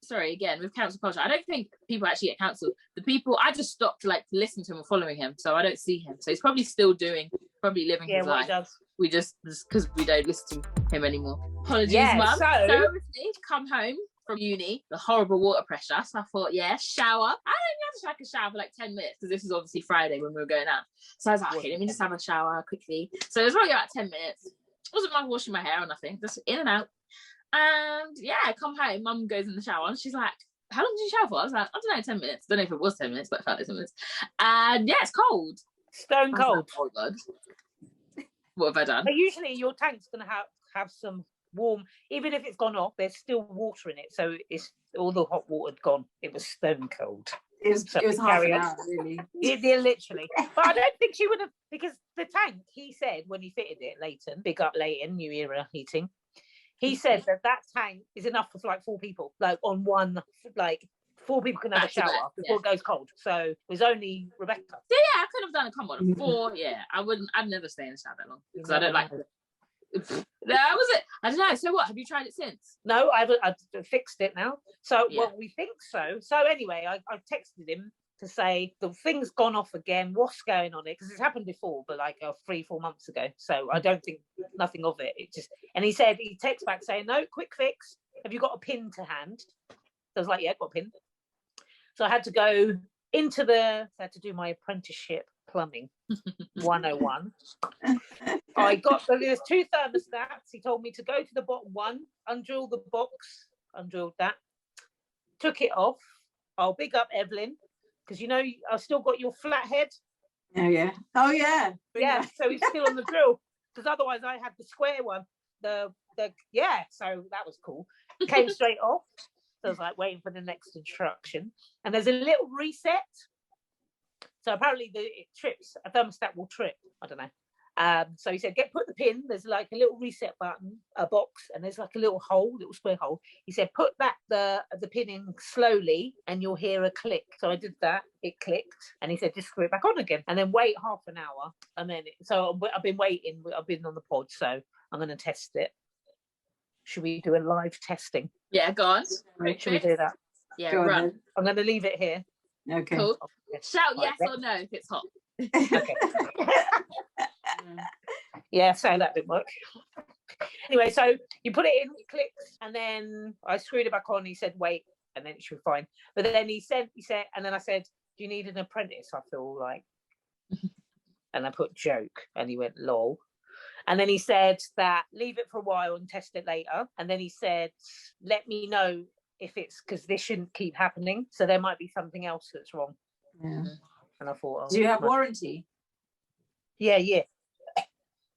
Sorry, again with council culture, I don't think people actually get cancelled. The people I just stopped like to listen to him and following him, so I don't see him. So he's probably still living his life. He does. We just because we don't listen to him anymore. Apologies, Yeah, mum. so- obviously come home from uni, the horrible water pressure. So I thought, yeah, shower. I don't even have to take a shower for like 10 minutes because this is obviously Friday when we were going out. So I was like, okay, let me just have a shower quickly. So it was probably about 10 minutes. It wasn't like washing my hair or nothing, just in and out. And yeah, I come home, mum goes in the shower and she's like, how long did you shower for? I was like, I don't know, 10 minutes. Don't know if it was 10 minutes, but I felt like 10 minutes. And yeah, it's cold. Stone cold. Oh God. What have I done? But usually your tank's going to have some warm, even if it's gone off, there's still water in it. So it's all the hot water had gone. It was stone cold. It was half an hour, really. Yeah, literally. But I don't think she would have, because the tank, he said when he fitted it, Leighton, big up Leighton, New Era Heating, he said that tank is enough for like 4 people, like on one, like 4 people can have a shower before it goes cold. So it was only Rebecca. So yeah, I could have done a come on 4. Yeah, I'd never stay in the shower that long because I don't like it. That was it. I don't know. So what? Have you tried it since? No, I've fixed it now. So well, we think so. So anyway, I texted him to say the thing's gone off again. What's going on it? Because it's happened before, but like 3-4 months ago. So I don't think nothing of it. It just, and he texted back saying, no, quick fix. Have you got a pin to hand? So I was like, yeah, got a pin. So I had to go into I had to do my apprenticeship plumbing 101. I got, there's 2 thermostats. He told me to go to the bottom one, undrill the box, undrilled that, took it off. I'll big up Evelyn, because you know, I've still got your flathead. Oh, yeah. Oh, yeah. Yeah, so he's still on the drill, because otherwise I had the square one. Yeah, so that was cool. Came straight off. So I was like waiting for the next instruction. And there's a little reset. So apparently it trips. A thermostat will trip. I don't know. So he said, put the pin. There's like a little reset button, a box, and there's like a little square hole. He said, put the pin in slowly, and you'll hear a click. So I did that. It clicked, and he said, just screw it back on again, and then wait half an hour. And then so I've been waiting. I've been on the pod, so I'm going to test it. Should we do a live testing? Yeah, go on. Should we do that? Yeah, Go run. on. I'm going to leave it here. Okay. Cool. Shout Right, yes or no if it's hot. Okay. Yeah, so that didn't work. Anyway, so you put it in, it clicks, and then I screwed it back on. He said, wait, and then it should be fine. But then he said, and then I said, do you need an apprentice? I feel like, and I put joke, and he went, lol. And then he said that leave it for a while and test it later. And then he said, let me know if it's, because this shouldn't keep happening. So there might be something else that's wrong. Yeah. And I thought, Do you have warranty? Yeah.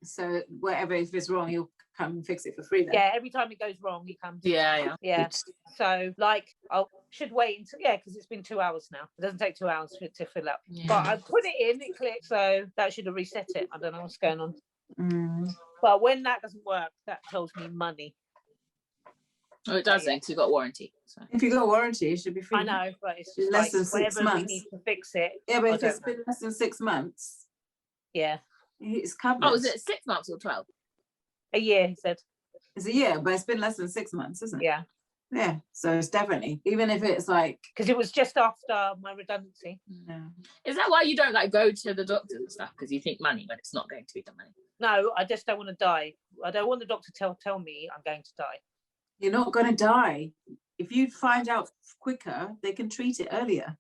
So whatever, if it's wrong, you'll come and fix it for free then? Yeah, every time it goes wrong, he comes. Yeah. Yeah. So like, I should wait until, because it's been 2 hours now. It doesn't take 2 hours for it to fill up. Yeah. But I put it in, it clicked, so that should have reset it. I don't know what's going on. Mm. But when that doesn't work, that tells me money. Oh, it doesn't, because you've got warranty. So. If you got warranty, it should be free. I know, but it's just Less like than 6 whenever we months. need to fix it. Yeah, but I if don't it's know. been less than 6 months, Yeah, it's covered. Oh, is it 6 months or 12? a year, he said. It's a year, but it's been less than 6 months, isn't it? Yeah. Yeah, so it's definitely, even if it's like, because it was just after my redundancy. yeah. Is that why you don't like go to the doctors and stuff? Because you think money, but it's not going to be the money. No, I just don't want to die. I don't want the doctor to tell me I'm going to die. You're not going to die. If you find out quicker, they can treat it earlier.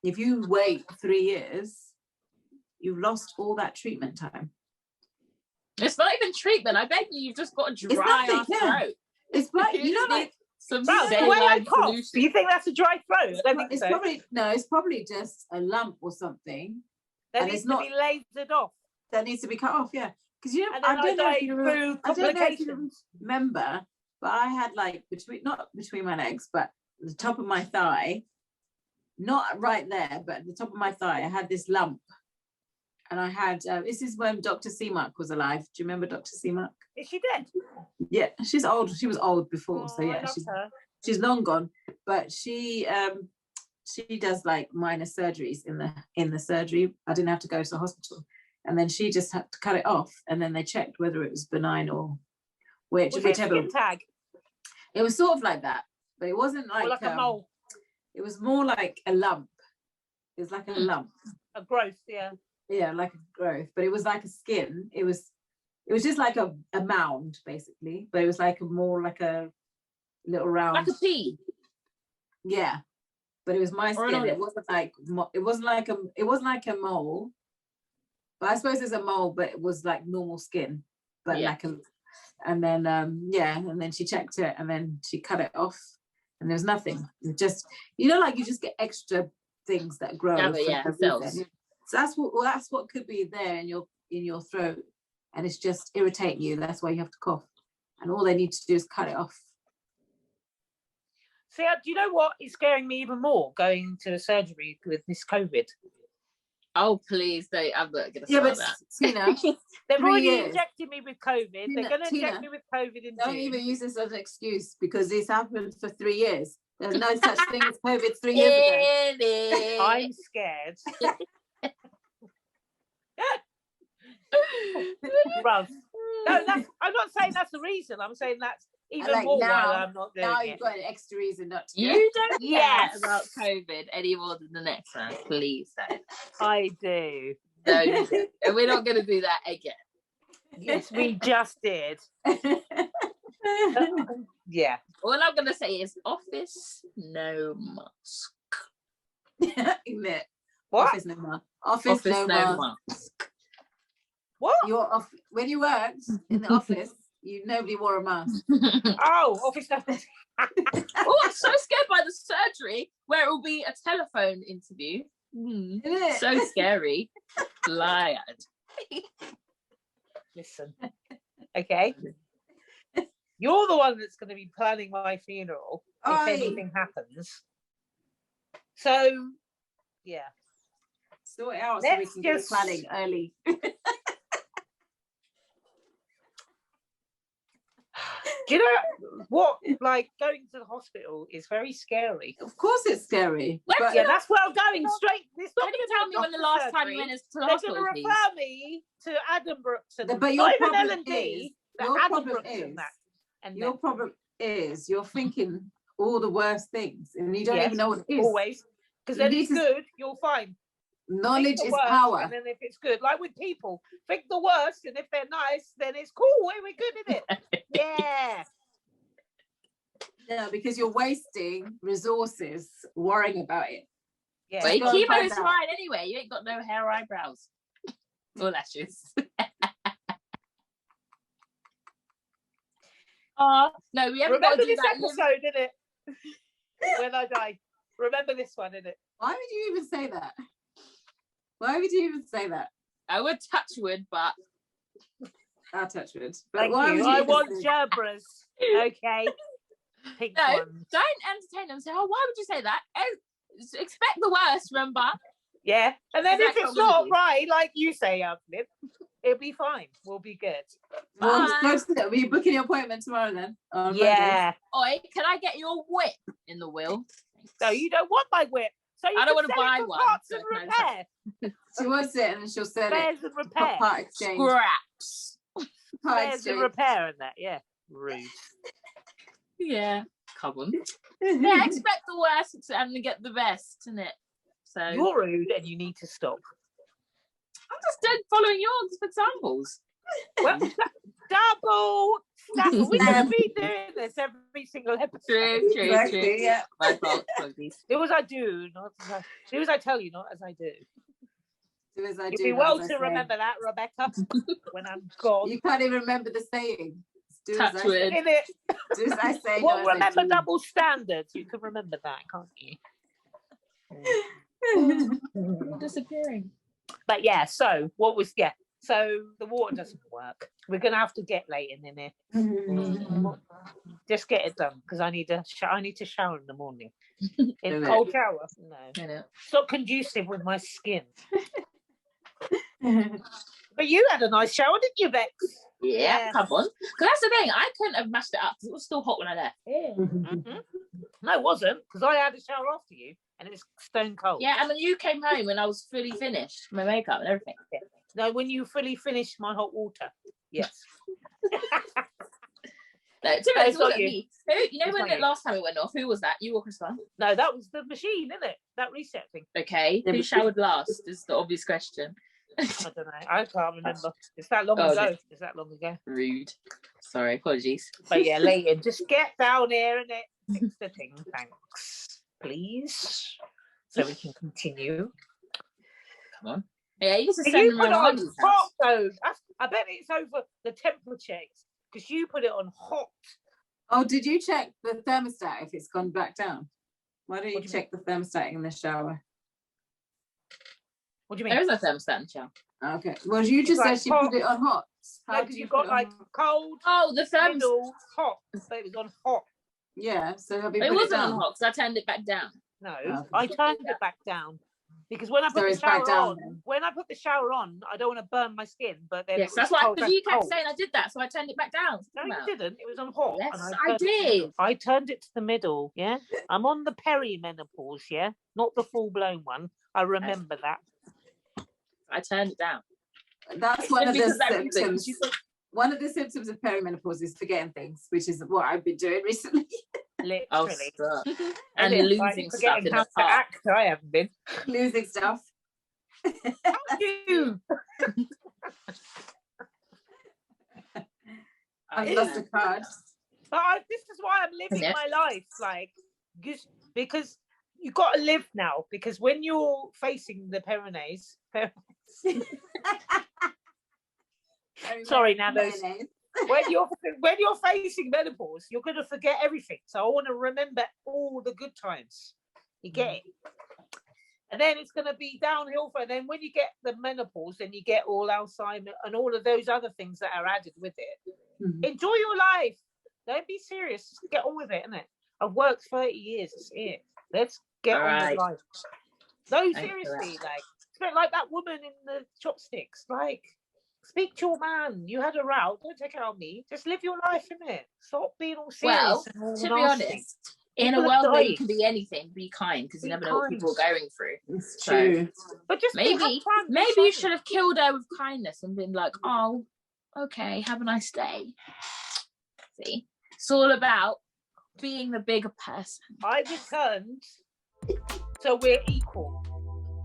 If you wait 3 years, you've lost all that treatment time. It's not even treatment. I bet you've just got a dry ass throat. It's like, you know, like some the way I cough. solution. Do you think that's a dry throat? I don't think it's so. it's probably just a lump or something. That needs to be lasered off. That needs to be cut off, yeah. Because you know, I don't know if you remember, but I had like not between my legs, but the top of my thigh, not right there, but at the top of my thigh, I had this lump. And I had, this is when Dr. Seamark was alive. Do you remember Dr. Seamark? Is she dead? Yeah, she's old. She was old before, Oh, so yeah, she's long gone. But she does like minor surgeries in the surgery. I didn't have to go to the hospital, and then she just had to cut it off, and then they checked whether it was benign or whichever. Skin tag? It was sort of like that, but it wasn't like a mole. It was more like a lump. It was like a lump. A growth, yeah. Yeah, like a growth, but it was like a skin. It was just like a mound basically, but it was like more like a little round, like a pea. Yeah, but it was my skin. It wasn't like a mole, but I suppose it's a mole, but it was like normal skin, but like a. And then and then she checked it, and then she cut it off, and there was nothing. It just, you know, like you just get extra things that grow. Cells. So that's what could be there in your throat, and it's just irritating you. That's why you have to cough, and all they need to do is cut it off. See, do you know what is scaring me even more? Going to the surgery with this COVID. Oh please, I'm not gonna say that. Tina, they've already injected me with COVID. They're going to inject me with COVID in Don't even use this as an excuse, because this happened for 3 years. There's no such thing as COVID 3 years ago. I'm scared. Bruv. No, I'm not saying that's the reason. I'm saying that's even more why I'm not doing it. Now you've got an extra reason not to. You don't care about COVID any more than the next one. Please don't. I do. Don't. And we're not going to do that again. Yes, we just did. Yeah. All I'm going to say is office, no mask. What? Office, no mask. Office, no mask. What? When you worked in the office, nobody wore a mask. Oh, office no mask. Oh, I'm so scared by the surgery where it will be a telephone interview. So scary. Lied. Listen. Okay. You're the one that's going to be planning my funeral if anything happens. So, yeah. Sort it out so we can get planning early. Do you know what? Like, going to the hospital is very scary. Of course, it's scary. Yeah, that's where I'm going straight. It's not going to tell me when the last time you went to the hospital. They're going to refer me to Adam Brookson. But your problem L&D, your problem is you're thinking all the worst things, and you don't even know what it is. Always, because then it's good. You're fine. Knowledge is power. And then if it's good, like with people, think the worst, and if they're nice, then it's cool. We're good at it. Yeah. No, because you're wasting resources worrying about it. Yeah. Well, your chemo is fine anyway. You ain't got no hair or eyebrows or lashes. No, we haven't got to do this that episode, innit? When I die. Remember this one, innit? Why would you even say that? Why would you even say that? I would touch wood, but I'll touch wood. Thank you. I want gerbras. Okay. Pink ones. Don't entertain them. Say, why would you say that? Expect the worst, remember? Yeah. And then if it's not right, like you say, Evelyn, it'll be fine. We'll be good. Well, are you booking your appointment tomorrow then? Yeah. Oi, can I get your whip in the will? No, you don't want my whip. So I don't want to buy one. Parts and repair. She wants it, and then she'll sell Spares and repair. Part exchange. Scraps. Spares and repair and that. Yeah. Rude. Yeah. Come on. Yeah, expect the worst and get the best, isn't it? So You're rude and you need to stop. I'm just dead following your examples. Well, double. We're going to be doing this every single episode. True. Yeah. My fault, apologies. Do as I do, not as I do as I tell you, not as I do. Do as I You'd do. be not well as I to say. remember that, Rebecca, when I'm gone. You can't even remember the saying. Do as Touch I wood. say. In it. Do as I say. Well, not as I remember do. double standards. You can remember that, can't you? I'm disappearing. But yeah, so so the water doesn't work. We're gonna have to get Leighton in here. Just get it done because I need to shower in the morning. In cold shower, no, it's not conducive with my skin. But you had a nice shower, didn't you, Bex? Yeah, come on. Because that's the thing. I couldn't have mashed it up because it was still hot when I left. No, it wasn't because I had a shower after you and it was stone cold. Yeah, and then you came home and I was fully finished, my makeup and everything. Yeah. No, when you fully finished my hot water. Yes. No, to be honest, it wasn't me. Who, you know when the you. last time it went off, who was that? You or Christopher? No, that was the machine, isn't it? That reset thing. Okay, who showered last is the obvious question. I don't know. I can't remember. It's that long ago. It's that long ago. Rude. Sorry, apologies. But yeah, Leighton, just get down here and fix the thing. Thanks, please. So we can continue. Come on. Yeah, you just But send you them put it around. on hot though. I bet it's over the temperature because you put it on hot. Oh, did you check the thermostat if it's gone back down? Why don't you What do you check the thermostat in the shower? What do you mean? There is no thermostat in the shower. Okay. Well, you just It's said like she put it on hot. How Because do you've put got it on like hot? cold, Oh, the thermostat. middle, hot. So it was on hot. Yeah. So have you It put wasn't down? on hot because I turned it back down. No, Okay. I turned it back down because when I So put the it's back shower down on, then. when I put the shower on, I don't want to burn my skin. But then Yes, it that's was why. cold, Because you kept cold. saying I did that, so I turned it back down. No, Come you out. didn't. It was on hot. Yes, and I turned it to the did. middle. I turned it to the middle. Yeah, I'm on the perimenopause. Yeah, not the full blown one. I remember that. I turned it down. That's one of the Because of that reason, symptoms. you thought- One of the symptoms of perimenopause is forgetting things, which is what I've been doing recently. Literally. Oh, stop. And And it's losing like stuff forgetting in how the to park. act. I haven't been. Losing stuff. You. I've lost a card. But this is why I'm living Yeah. my life, like, because you got to live now. Because when you're facing the Pyrenees, sorry, Nando's. when you're facing menopause, you're going to forget everything. So I want to remember all the good times. You get it. And then it's going to be downhill. And then when you get the menopause, then you get all Alzheimer's and all of those other things that are added with it. Mhm. Enjoy your life. Don't be serious. Just get on with it, innit? I've worked 30 years. That's it. Let's get on with life. No, Thanks for seriously, like, it's a bit like that woman in the chopsticks. Like, speak to your man. You had a row. Don't take it on me. Just live your life, innit? Stop being all serious. Well, and all to be nasty. honest, in a People are world where you dying. can be anything, be kind because you Be never know what people are kind. going through. It's So, true. But just Maybe you should have killed her with kindness and been like, oh, okay, have a nice day. See, it's all about being the bigger person. I returned, so we're equal.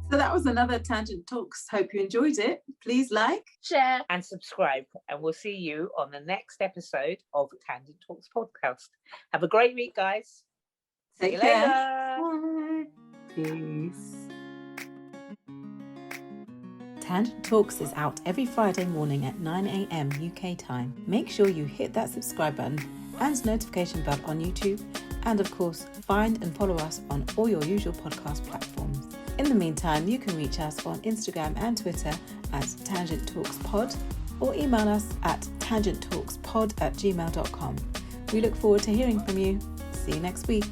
So that was another Tangent Talks. Hope you enjoyed it. Please like. Share. And subscribe, and we'll see you on the next episode of Tangent Talks podcast. Have a great week, guys. See Take you care. later. Bye. Peace. Tangent Talks is out every Friday morning at 9 a.m. UK time. Make sure you hit that subscribe button and notification bell on YouTube, and of course, find and follow us on all your usual podcast platforms. In the meantime, you can reach us on Instagram and Twitter at Tangent Talks Pod, or email us at tangenttalkspod@gmail.com. We look forward to hearing from you. See you next week.